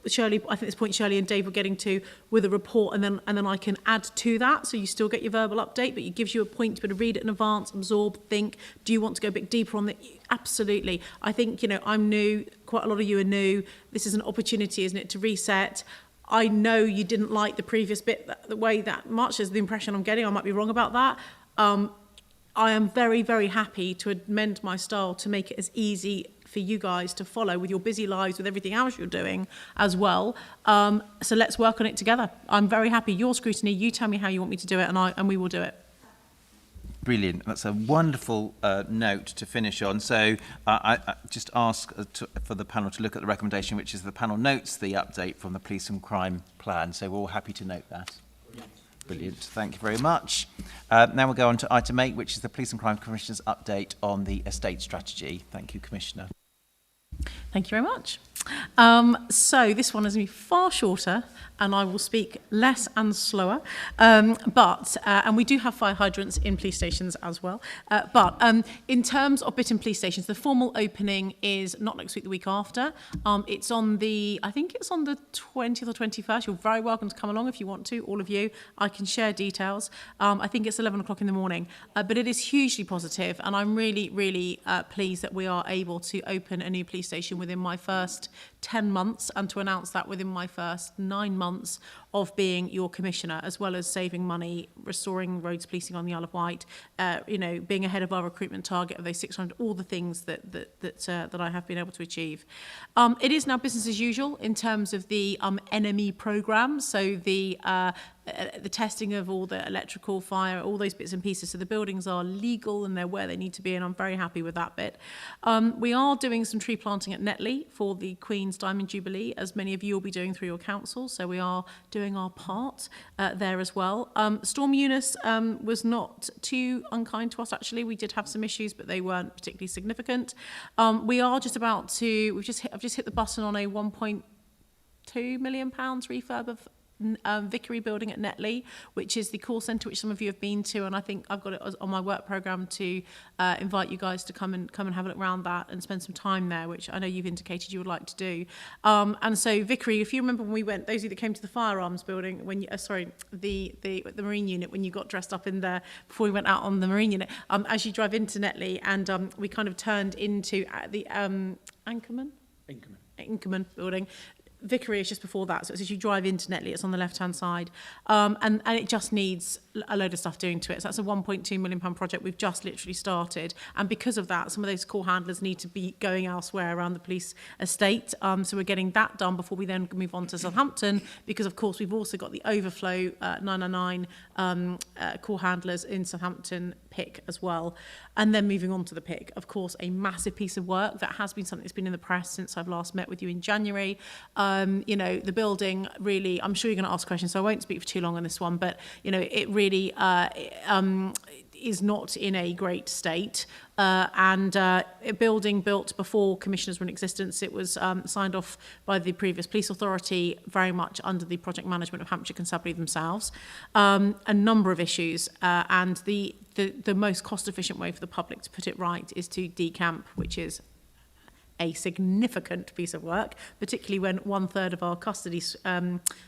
Shirley, I think this point Shirley and Dave were getting to, with a report, and then I can add to that, so you still get your verbal update, but it gives you a point to be able to read it in advance, absorb, think. Do you want to go a bit deeper on that? Absolutely. I think, you know, I'm new. Quite a lot of you are new. This is an opportunity, isn't it, to reset. I know you didn't like the previous bit the way that much, is the impression I'm getting. I might be wrong about that. I am very, very happy to amend my style to make it as easy for you guys to follow with your busy lives, with everything else you're doing as well. So let's work on it together. I'm very happy. Your scrutiny, you tell me how you want me to do it, and we will do it. Brilliant. That's a wonderful note to finish on. So I just ask for the panel to look at the recommendation, which is the panel notes the update from the police and crime plan. So we're all happy to note that. Brilliant. Thank you very much. Now we'll go on to item 8, which is the Police and Crime Commissioner's update on the estate strategy. Thank you, Commissioner. Thank you very much. So this one is going to be far shorter, and I will speak less and slower. And we do have fire hydrants in police stations as well. In terms of Bitton police stations, the formal opening is not next week, the week after. It's on the, I think it's on the 20th or 21st. You're very welcome to come along if you want to, all of you. I can share details. I think it's 11 o'clock in the morning. But it is hugely positive, and I'm really, really pleased that we are able to open a new police station within my first 10 months, and to announce that within my first 9 months of being your commissioner, as well as saving money, restoring roads policing on the Isle of Wight, being ahead of our recruitment target of those 600, all the things that I have been able to achieve. It is now business as usual in terms of the NME programme, so the testing of all the electrical, fire, all those bits and pieces. So the buildings are legal and they're where they need to be, and I'm very happy with that bit. We are doing some tree planting at Netley for the Queen's Diamond Jubilee, as many of you will be doing through your council. So we are doing our part there as well. Storm Eunice was not too unkind to us, actually. We did have some issues, but they weren't particularly significant. We are just about to, I've just hit the button on a £1.2 million refurb of Vickery building at Netley, which is the call centre which some of you have been to, and I think I've got it on my work programme to invite you guys to come and have a look around that and spend some time there, which I know you've indicated you would like to do. And so Vickery, if you remember when we went, those of you that came to the firearms building, when you, the Marine unit, when you got dressed up in there before we went out on the Marine unit, as you drive into Netley, and we kind of turned into the Inkerman building. Vickery is just before that, so as you drive into Netley, it's on the left-hand side, and it just needs a load of stuff doing to it. So that's a £1.2 million project we've just literally started, and because of that, some of those call handlers need to be going elsewhere around the police estate. So we're getting that done before we then move on to Southampton, because of course we've also got the overflow 999 call handlers in Southampton PIC as well. And then moving on to the PIC, of course, a massive piece of work that has been something that's been in the press since I've last met with you in January. The building really, I'm sure you're going to ask questions, so I won't speak for too long on this one, but, it really is not in a great state. A building built before commissioners were in existence. It was signed off by the previous police authority, very much under the project management of Hampshire Constabulary themselves. A number of issues, and the most cost-efficient way for the public to put it right is to decamp, which is a significant piece of work, particularly when 1/3 of our custody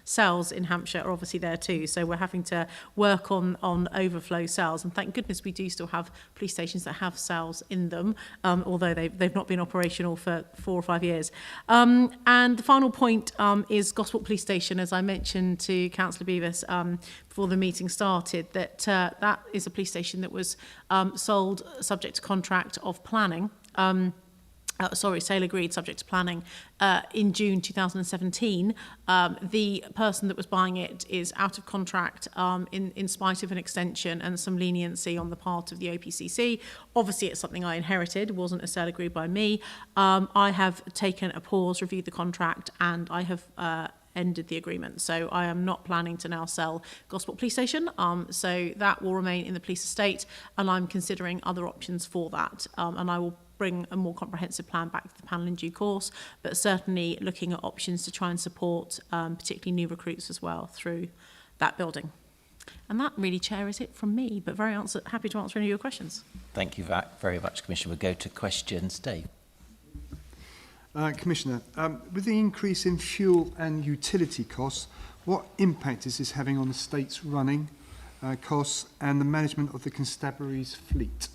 cells in Hampshire are obviously there too. So we're having to work on overflow cells, and thank goodness we do still have police stations that have cells in them, although they've not been operational for 4 or 5 years. And the final point is Gosport Police Station, as I mentioned to Councillor Beavis before the meeting started, that that is a police station that was sold subject to contract of planning. Sale agreed subject to planning in June 2017. The person that was buying it is out of contract in spite of an extension and some leniency on the part of the OPCC. Obviously, it's something I inherited. It wasn't a sale agreed by me. I have taken a pause, reviewed the contract, and I have ended the agreement. So I am not planning to now sell Gosport Police Station. So that will remain in the police estate, and I'm considering other options for that. And I will bring a more comprehensive plan back to the panel in due course, but certainly looking at options to try and support particularly new recruits as well through that building. And that really, Chair, is it from me, but happy to answer any of your questions. Thank you very much, Commissioner. We'll go to questions. Dave. Commissioner, with the increase in fuel and utility costs, what impact is this having on the state's running costs and the management of the constabulary's fleet?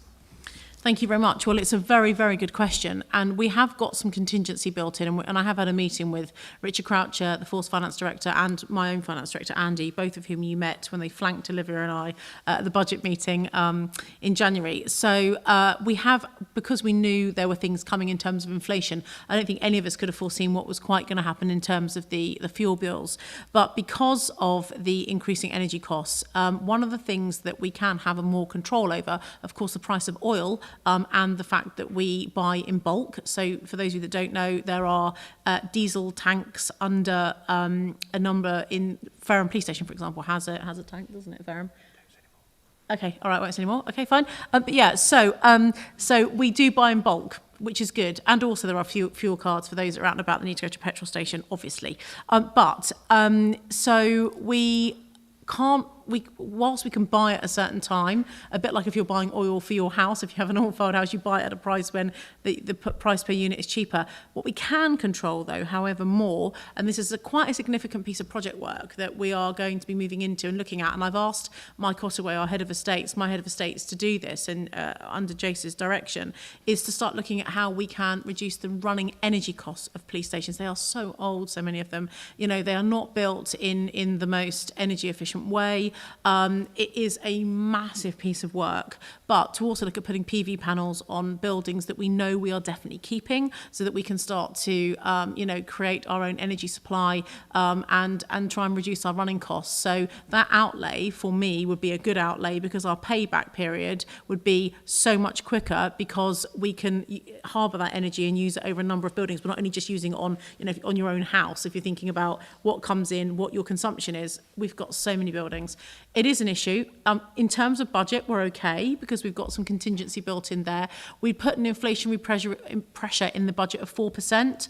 Thank you very much. Well, it's a very, very good question. And we have got some contingency built in. And I have had a meeting with Richard Croucher, the Force Finance Director, and my own Finance Director, Andy, both of whom you met when they flanked Olivia and I at the budget meeting in January. So we have, because we knew there were things coming in terms of inflation, I don't think any of us could have foreseen what was quite going to happen in terms of the fuel bills. But because of the increasing energy costs, one of the things that we can have more control over, of course, the price of oil, and the fact that we buy in bulk. So for those of you that don't know, there are diesel tanks under a number in Fareham Police Station, for example, has a tank, doesn't it, Fareham? Okay, all right, won't say anymore. Okay, fine. But yeah, so we do buy in bulk, which is good. And also there are fuel cards for those that are out and about that need to go to a petrol station, obviously. So we can't, whilst we can buy at a certain time, a bit like if you're buying oil for your house, if you have an oil-fired house, you buy it at a price when the price per unit is cheaper. What we can control, though, however, more, and this is quite a significant piece of project work that we are going to be moving into and looking at, and I've asked Mike Ottaway, my head of estates, to do this, and under Jace's direction, is to start looking at how we can reduce the running energy costs of police stations. They are so old, so many of them. You know, they are not built in the most energy efficient way. It is a massive piece of work, but to also look at putting PV panels on buildings that we know we are definitely keeping, so that we can start to, create our own energy supply and try and reduce our running costs. So that outlay for me would be a good outlay, because our payback period would be so much quicker, because we can harbour that energy and use it over a number of buildings. We're not only just using it on your own house. If you're thinking about what comes in, what your consumption is, we've got so many buildings. It is an issue. In terms of budget, we're okay, because we've got some contingency built in there. We put an inflationary pressure in the budget of 4%.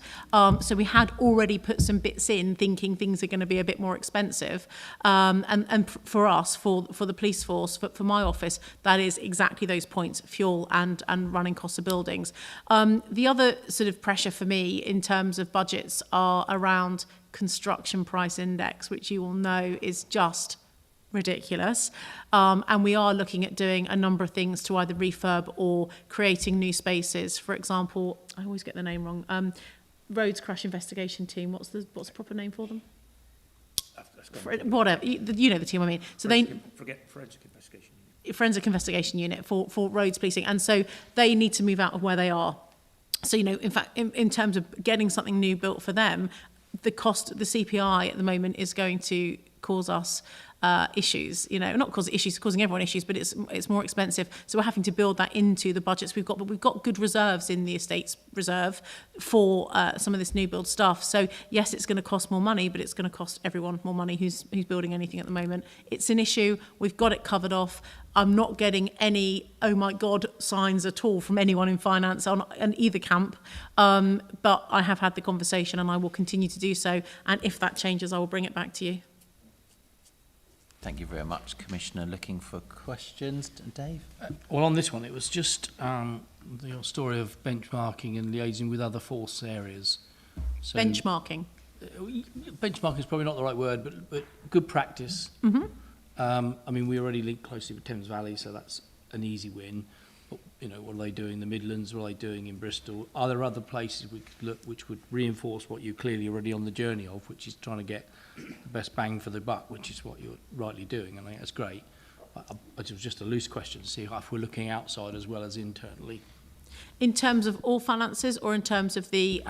So we had already put some bits in, thinking things are going to be a bit more expensive. And for us, for the police force, for my office, that is exactly those points: fuel and running costs of buildings. The other sort of pressure for me in terms of budgets are around construction price index, which you all know is just ridiculous. And we are looking at doing a number of things to either refurb or creating new spaces. For example, I always get the name wrong. Roads Crash Investigation Team. What's the proper name for them? Whatever. You know the team I mean. So Forensic Investigation Unit for roads policing. And so they need to move out of where they are. So, in fact, in terms of getting something new built for them, the CPI at the moment is going to cause us issues, not cause issues, causing everyone issues, but it's more expensive. So we're having to build that into the budgets we've got, but we've got good reserves in the estates reserve for some of this new build stuff. So yes, it's going to cost more money, but it's going to cost everyone more money who's building anything at the moment. It's an issue. We've got it covered off. I'm not getting any "oh my God" signs at all from anyone in finance on either camp, but I have had the conversation and I will continue to do so. And if that changes, I will bring it back to you. Thank you very much, Commissioner. Looking for questions, Dave? Well, on this one, it was just the story of benchmarking and liaising with other force areas. So, benchmarking? Benchmarking is probably not the right word, but good practice. Mm-hmm. I mean, we already link closely with Thames Valley, so that's an easy win. But, what are they doing in the Midlands? What are they doing in Bristol? Are there other places we could look which would reinforce what you're clearly already on the journey of, which is trying to get the best bang for the buck, which is what you're rightly doing? I think that's great. It was just a loose question to see if we're looking outside as well as internally. In terms of all finances, or in terms of the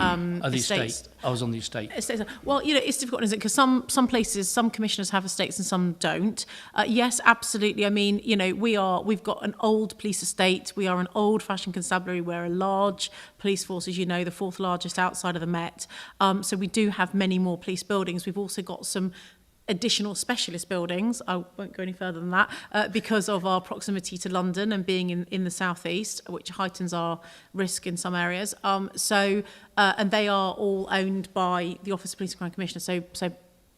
estates? Estate. I was on the estate. Estates. Well, it's difficult, isn't it? Because some places, some commissioners have estates and some don't. Yes, absolutely. I mean, we've got an old police estate. We are an old-fashioned constabulary. We're a large police force, as you know, the fourth largest outside of the Met. So we do have many more police buildings. We've also got some additional specialist buildings. I won't go any further than that because of our proximity to London and being in the southeast, which heightens our risk in some areas. And they are all owned by the Office of Police and Crime Commissioner. So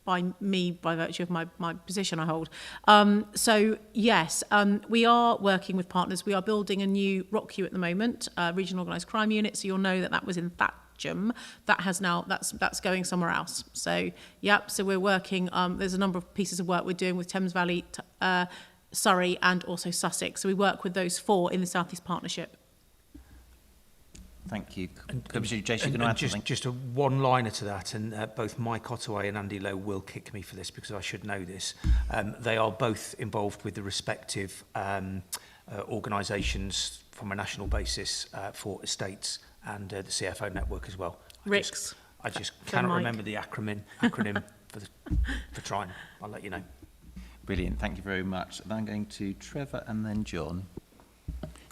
by me, by virtue of my position I hold. So yes, we are working with partners. We are building a new ROCU at the moment, Regional Organised Crime Unit. So you'll know that was in that has now that's going somewhere else. So so we're working. There's a number of pieces of work we're doing with Thames Valley, Surrey, and also Sussex. So we work with those four in the South East Partnership. Thank you. Commissioner Jason, you going to add something? Just a one-liner to that, and both Mike Ottaway and Andy Lowe will kick me for this because I should know this. They are both involved with the respective organisations from a national basis for estates and the CFO network as well. I just cannot remember the acronym for trying. I'll let you know. Brilliant. Thank you very much. Then I'm going to Trevor and then John.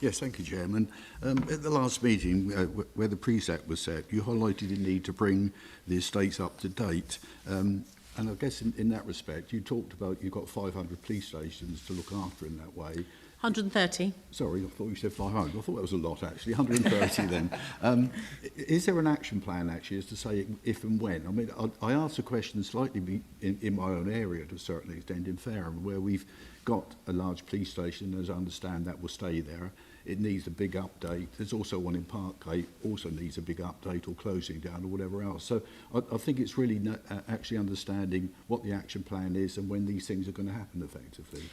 Yes, thank you, Chairman. At the last meeting, where the PSAC was set, you highlighted the need to bring the estates up to date. And I guess in that respect, you talked about you've got 500 police stations to look after in that way. 130. Sorry, I thought you said 500. I thought that was a lot, actually. 130 then. Is there an action plan, actually, as to say if and when? I mean, I asked a question slightly in my own area to a certain extent in Fareham, where we've got a large police station. As I understand, that will stay there. It needs a big update. There's also one in Parkgate, also needs a big update or closing down or whatever else. So I think it's really actually understanding what the action plan is and when these things are going to happen effectively.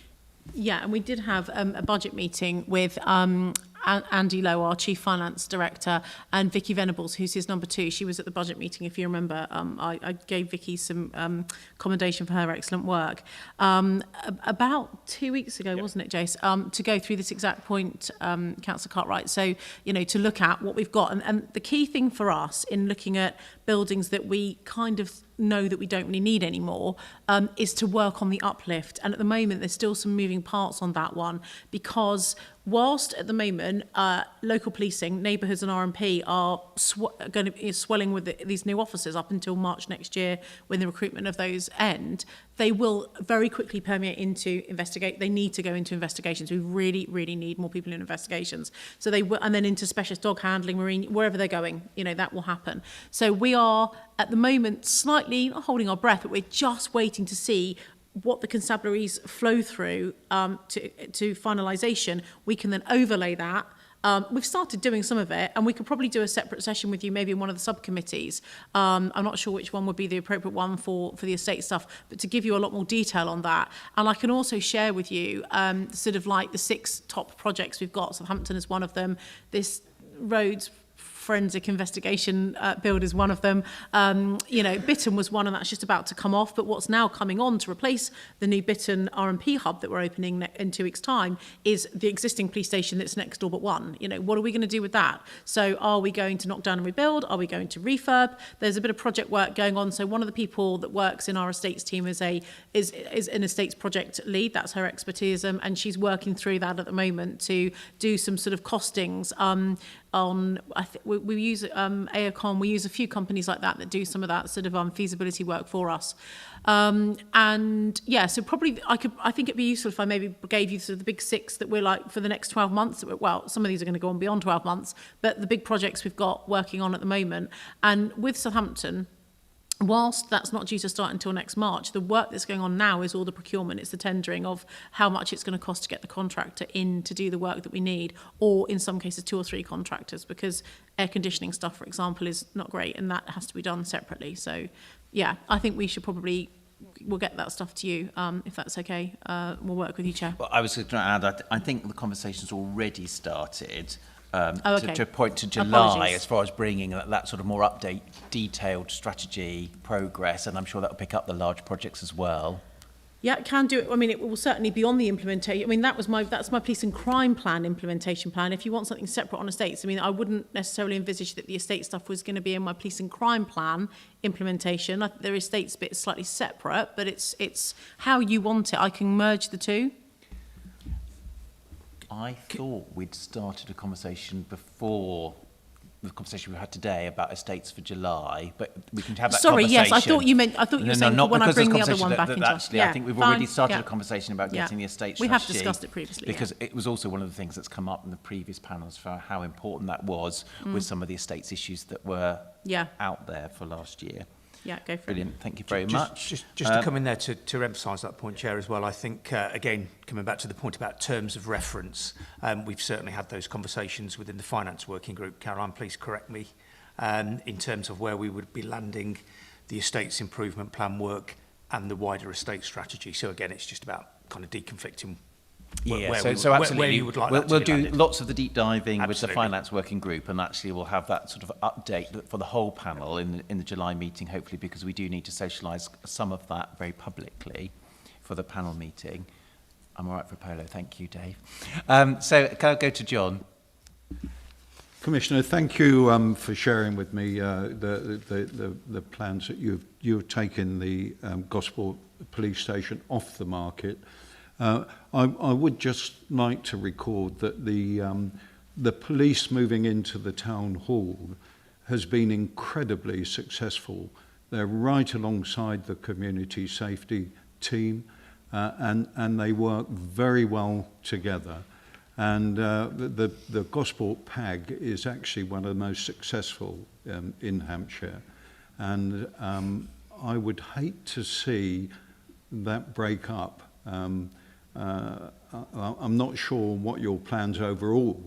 Yeah, and we did have a budget meeting with Andy Lowe, our Chief Finance Director, and Vicky Venables, who's his number 2. She was at the budget meeting, if you remember. I gave Vicky some commendation for her excellent work. About 2 weeks ago, wasn't it, Jace, to go through this exact point, Councillor Cartwright. So, you know, to look at what we've got. And the key thing for us in looking at buildings that we kind of know that we don't really need anymore is to work on the uplift. And at the moment, there's still some moving parts on that one, because whilst at the moment local policing, neighbourhoods and RMP are going to be swelling with these new officers up until March next year when the recruitment of those end, they will very quickly permeate into they need to go into investigations. We really, really need more people in investigations. So they will, and then into specialist dog handling, marine, wherever they're going, you know, that will happen. So we are at the moment slightly not holding our breath, but we're just waiting to see what the constabularies flow through to finalisation. We can then overlay that. We've started doing some of it, and we could probably do a separate session with you, maybe in one of the subcommittees. I'm not sure which one would be the appropriate one for the estate stuff, but to give you a lot more detail on that. And I can also share with you sort of like the 6 top projects we've got. Southampton is one of them. This roads forensic investigation build is one of them. You know, Bitton was one, and that's just about to come off. But what's now coming on to replace the new Bitton RMP hub that we're opening in 2 weeks' time is the existing police station that's next door but one. You know, what are we going to do with that? So are we going to knock down and rebuild? Are we going to refurb? There's a bit of project work going on. So one of the people that works in our estates team is an estates project lead. That's her expertise, and she's working through that at the moment to do some sort of costings I think we use AOCON. We use a few companies like that do some of that sort of feasibility work for us. And yeah, so probably I think it'd be useful if I maybe gave you sort of the big 6 that we're like for the next 12 months. Well, some of these are going to go on beyond 12 months, but the big projects we've got working on at the moment. And with Southampton, whilst that's not due to start until next March, the work that's going on now is all the procurement. It's the tendering of how much it's going to cost to get the contractor in to do the work that we need, or in some cases 2 or 3 contractors, because air conditioning stuff, for example, is not great, and that has to be done separately. So, yeah, I think we'll get that stuff to you, if that's okay. We'll work with you, Chair. Well, I was going to add, I think the conversation's already started. Okay. To point to July. Apologies. As far as bringing that sort of more detailed strategy progress, and I'm sure that will pick up the large projects as well. Yeah, it can do it. I mean, it will certainly be on the implementation. I mean, that's my police and crime plan implementation plan. If you want something separate on estates, I mean, I wouldn't necessarily envisage that the estate stuff was going to be in my police and crime plan implementation. Their estates bit is slightly separate, but it's how you want it. I can merge the 2. I thought we'd started a conversation before the conversation we had today about estates for July, but we can have that conversation. Yes, I thought you were saying when I bring the other one back into actually, I think we've already started a conversation about getting the estate strategy. We have discussed it previously. Because it was also one of the things that's come up in the previous panels for how important that was with some of the estates issues that were out there for last year. Yeah, go for Brilliant. Thank you very much. Just to come in there to emphasise that point, Chair, as well, I think, again, coming back to the point about terms of reference, we've certainly had those conversations within the finance working group. Caroline, please correct me, in terms of where we would be landing the estates improvement plan work and the wider estate strategy. So again, it's just about kind of deconflicting Yeah, where so absolutely. where you would like we'll that to be do landed. lots of the deep diving with the Absolutely. finance working group, and actually we'll have that sort of update for the whole panel in the July meeting, hopefully, because we do need to socialise some of that very publicly for the panel meeting. I'm all right for polo, thank you, Dave. So can I go to John? Commissioner, thank you for sharing with me the plans that you've taken the Gosport police station off the market. I would just like to record that the police moving into the town hall has been incredibly successful. They're right alongside the community safety team, and they work very well together. And the Gosport PAG is actually one of the most successful in Hampshire. And I would hate to see that break up. I'm not sure what your plans overall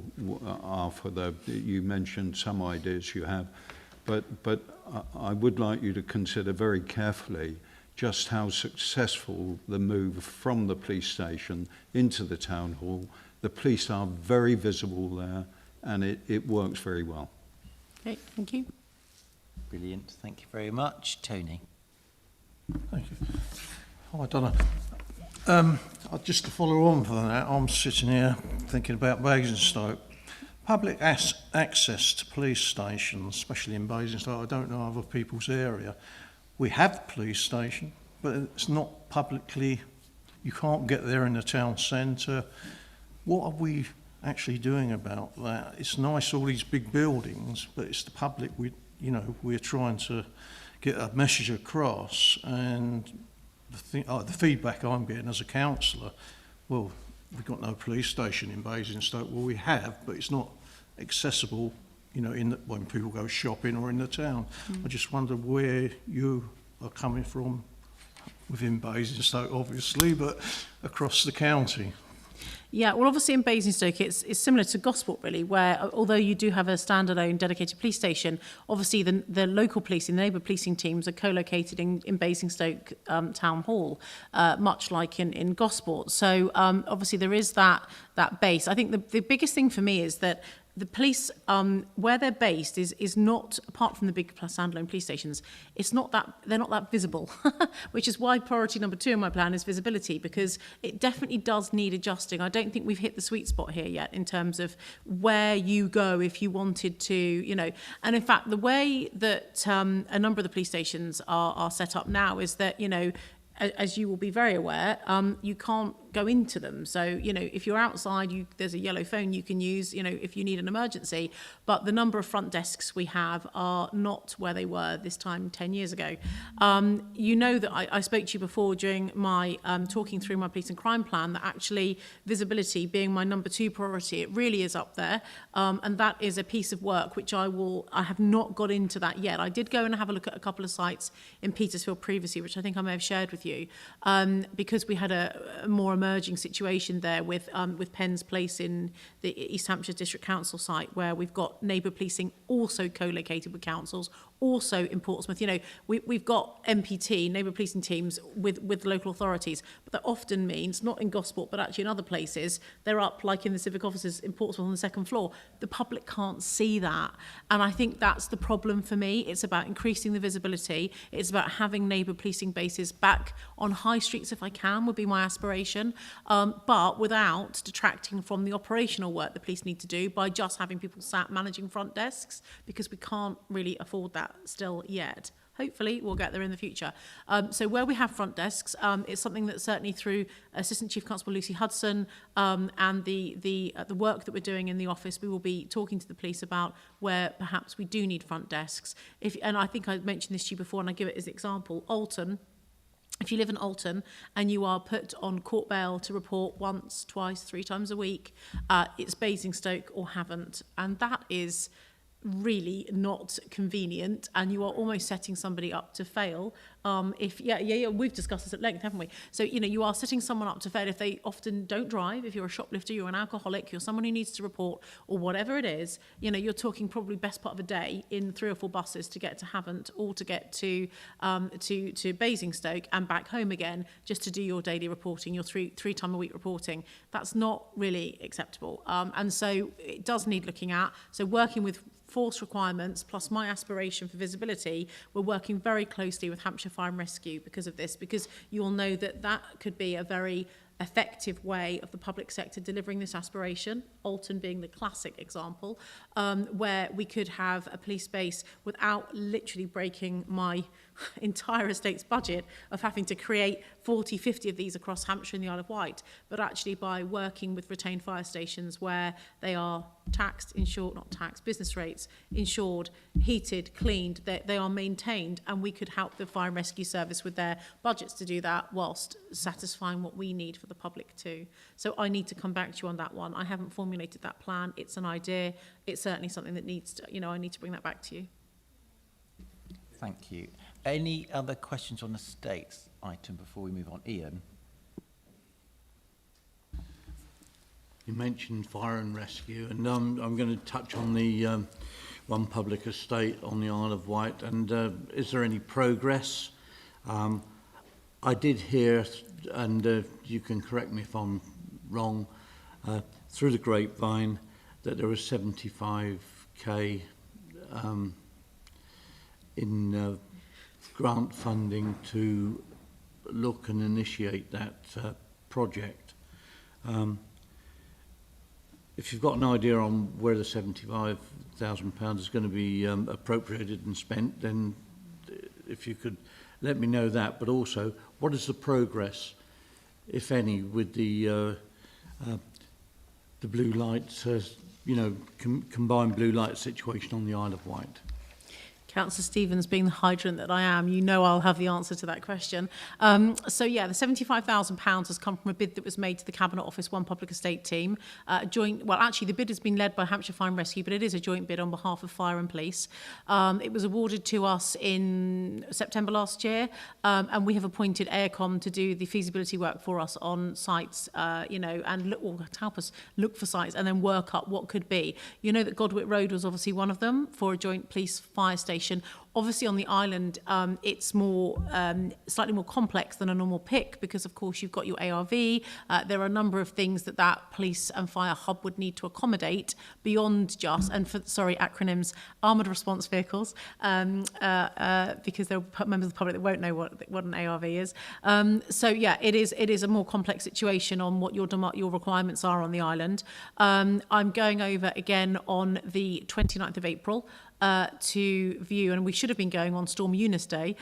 are for you mentioned some ideas you have, but I would like you to consider very carefully just how successful the move from the police station into the town hall. The police are very visible there, and it works very well. Okay, thank you. Brilliant, thank you very much. Tony? Thank you. Oh, I don't know. Just to follow on from that, I'm sitting here thinking about Basingstoke. Public access to police stations, especially in Basingstoke, I don't know other people's area. We have a police station, but it's not publicly, you can't get there in the town centre. What are we actually doing about that? It's nice, all these big buildings, but it's the public, we're trying to get a message across, and the feedback I'm getting as a councillor, well, we've got no police station in Basingstoke. Well, we have, but it's not accessible, when people go shopping or in the town. I just wonder where you are coming from within Basingstoke, obviously, but across the county. Yeah, well, obviously in Basingstoke, it's similar to Gosport, really, where although you do have a standalone dedicated police station, obviously the local policing, the neighbour policing teams are co-located in Basingstoke Town Hall, much like in Gosport. So obviously there is that base. I think the biggest thing for me is that the police, where they're based, is not, apart from the big standalone police stations, they're not that visible, which is why priority number 2 in my plan is visibility, because it definitely does need adjusting. I don't think we've hit the sweet spot here yet in terms of where you go if you wanted to, and in fact, the way that a number of the police stations are set up now is that, as you will be very aware, you can't go into them. So, if you're outside, there's a yellow phone you can use, if you need an emergency. But the number of front desks we have are not where they were this time 10 years ago. That I spoke to you before during my talking through my police and crime plan, that actually visibility being my number 2 priority, it really is up there. And that is a piece of work which I have not got into that yet. I did go and have a look at a couple of sites in Petersfield previously, which I think I may have shared with you, because we had a more emerging situation there with Penn's Place in the East Hampshire District Council site, where we've got neighbour policing also co-located with councils, also in Portsmouth. We've got MPT, neighbour policing teams, with local authorities, but that often means, not in Gosport, but actually in other places, they're up like in the civic offices in Portsmouth on the 2nd floor. The public can't see that. And I think that's the problem for me. It's about increasing the visibility. It's about having neighbour policing bases back on high streets, if I can, would be my aspiration, but without detracting from the operational work the police need to do by just having people sat managing front desks, because we can't really afford that still yet. Hopefully we'll get there in the future. So where we have front desks, it's something that certainly through Assistant Chief Constable Lucy Hudson and the work that we're doing in the office, we will be talking to the police about where perhaps we do need front desks. And I think I mentioned this to you before, and I give it as an example. Alton. If you live in Alton and you are put on court bail to report once, twice, 3 times a week, it's Basingstoke or haven't. And that is really not convenient, and you are almost setting somebody up to fail We've discussed this at length, haven't we? So, you are setting someone up to fail if they often don't drive, if you're a shoplifter, you're an alcoholic, you're someone who needs to report, or whatever it is, you're talking probably best part of a day in 3 or 4 buses to get to Havant or to get to Basingstoke and back home again just to do your daily reporting, your three time a week reporting. That's not really acceptable. And so it does need looking at. So working with force requirements plus my aspiration for visibility, we're working very closely with Hampshire Fire and Rescue because of this, because you'll know that could be a very effective way of the public sector delivering this aspiration, Alton being the classic example, where we could have a police base without literally breaking my entire estate's budget of having to create 40, 50 of these across Hampshire and the Isle of Wight, but actually by working with retained fire stations where they are taxed, insured, not taxed, business rates, insured, heated, cleaned, they are maintained, and we could help the fire and rescue service with their budgets to do that whilst satisfying what we need for the public too. So I need to come back to you on that one. I haven't formulated that plan. It's an idea. It's certainly something that needs to, I need to bring that back to you. Thank you. Any other questions on the estates item before we move on? Ian? You mentioned fire and rescue, and I'm going to touch on the one public estate on the Isle of Wight. And is there any progress? I did hear, and you can correct me if I'm wrong, through the grapevine that there was 75k in grant funding to look and initiate that project. If you've got an idea on where the £75,000 is going to be appropriated and spent, then if you could let me know that. But also, what is the progress, if any, with the blue lights, combined blue light situation on the Isle of Wight? Councillor Stevens, being the hydrant that I am, I'll have the answer to that question. So yeah, the £75,000 has come from a bid that was made to the Cabinet Office One Public Estate team. Actually the bid has been led by Hampshire Fire and Rescue, but it is a joint bid on behalf of Fire and Police. It was awarded to us in September last year, and we have appointed AECOM to do the feasibility work for us on sites, and to help us look for sites and then work up what could be. You know that Godwit Road was obviously one of them for a joint police fire station. Obviously on the island, it's more slightly more complex than a normal PIC because, of course, you've got your ARV. There are a number of things that police and fire hub would need to accommodate beyond just, acronyms, armoured response vehicles, because there are members of the public that won't know what an ARV is. It is a more complex situation on what your requirements are on the island. I'm going over again on the 29th of April. To view, and we should have been going on Storm Eunice Day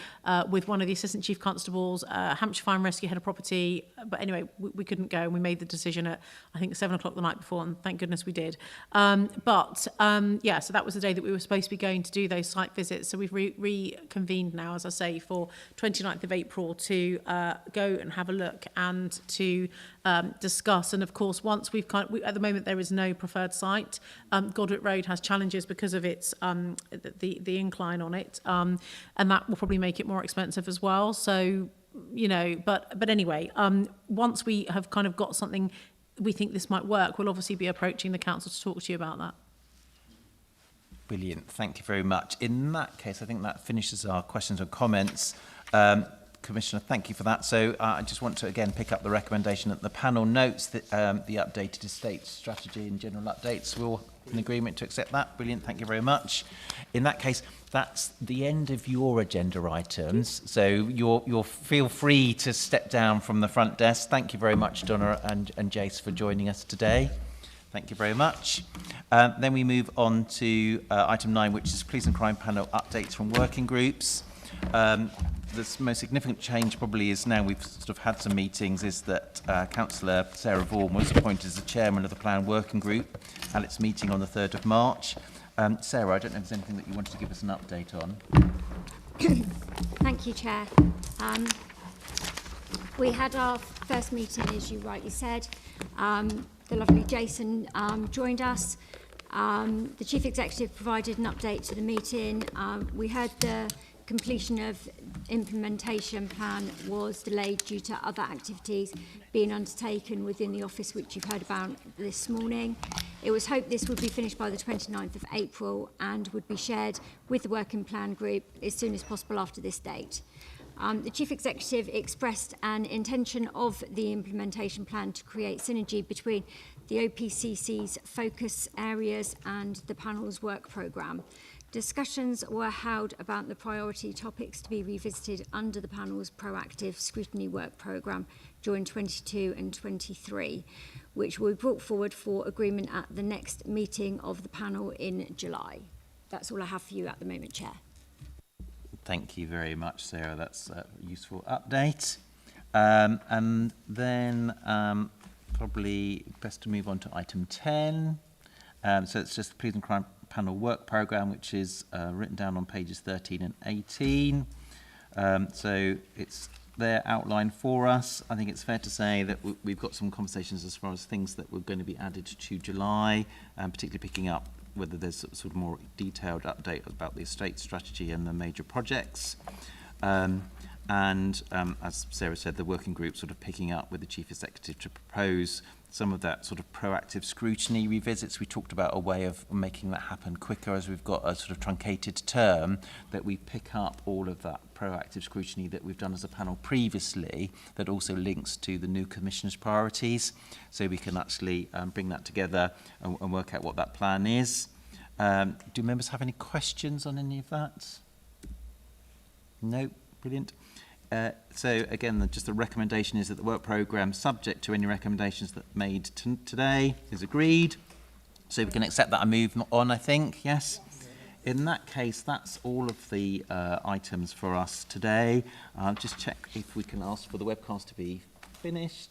with one of the Assistant Chief Constables, Hampshire Fire and Rescue Head of Property, but anyway, we couldn't go, and we made the decision at, I think, 7 o'clock the night before, and thank goodness we did. So that was the day that we were supposed to be going to do those site visits, so we've reconvened now, as I say, for 29th of April to go and have a look and to discuss, and of course, once at the moment there is no preferred site. Godwit Road has challenges because of its the incline on it, and that will probably make it more expensive as well. So, but anyway, once we have kind of got something we think this might work, we'll obviously be approaching the council to talk to you about that. Brilliant, thank you very much. In that case, I think that finishes our questions and comments. Commissioner, thank you for that. So I just want to again pick up the recommendation that the panel notes that the updated estate strategy and general updates will in agreement to accept that. Brilliant, thank you very much. In that case, that's the end of your agenda items. So you're feel free to step down from the front desk. Thank you very much, Donna and Jace, for joining us today. Thank you very much. Then we move on to item 9, which is Police and Crime Panel updates from working groups. The most significant change probably is now we've sort of had some meetings is that Councillor Sarah Vaughan was appointed as the chairman of the Plan Working Group at its meeting on the 3rd of March. Sarah, I don't know if there's anything that you wanted to give us an update on. Thank you, Chair. We had our first meeting, as you rightly said. The lovely Jason joined us. The Chief Executive provided an update to the meeting. We heard the completion of implementation plan was delayed due to other activities being undertaken within the office, which you've heard about this morning. It was hoped this would be finished by the 29th of April and would be shared with the working plan group as soon as possible after this date. The Chief Executive expressed an intention of the implementation plan to create synergy between the OPCC's focus areas and the panel's work programme. Discussions were held about the priority topics to be revisited under the panel's proactive scrutiny work programme during 22 and 23, which will be brought forward for agreement at the next meeting of the panel in July. That's all I have for you at the moment, Chair. Thank you very much, Sarah. That's a useful update. And then probably best to move on to item 10. So it's just the Police and Crime Panel Work Programme, which is written down on pages 13 and 18. So it's there outlined for us. I think it's fair to say that we've got some conversations as far as things that were going to be added to July, particularly picking up whether there's sort of more detailed update about the estate strategy and the major projects. As Sarah said, the working group sort of picking up with the Chief Executive to propose some of that sort of proactive scrutiny revisits. We talked about a way of making that happen quicker as we've got a sort of truncated term, that we pick up all of that proactive scrutiny that we've done as a panel previously that also links to the new Commissioner's priorities, so we can actually bring that together and work out what that plan is. Do members have any questions on any of that? No? Brilliant. So again, just the recommendation is that the work programme, subject to any recommendations that made today, is agreed. So we can accept that and move on, I think, yes? In that case, that's all of the items for us today. I'll just check if we can ask for the webcast to be finished.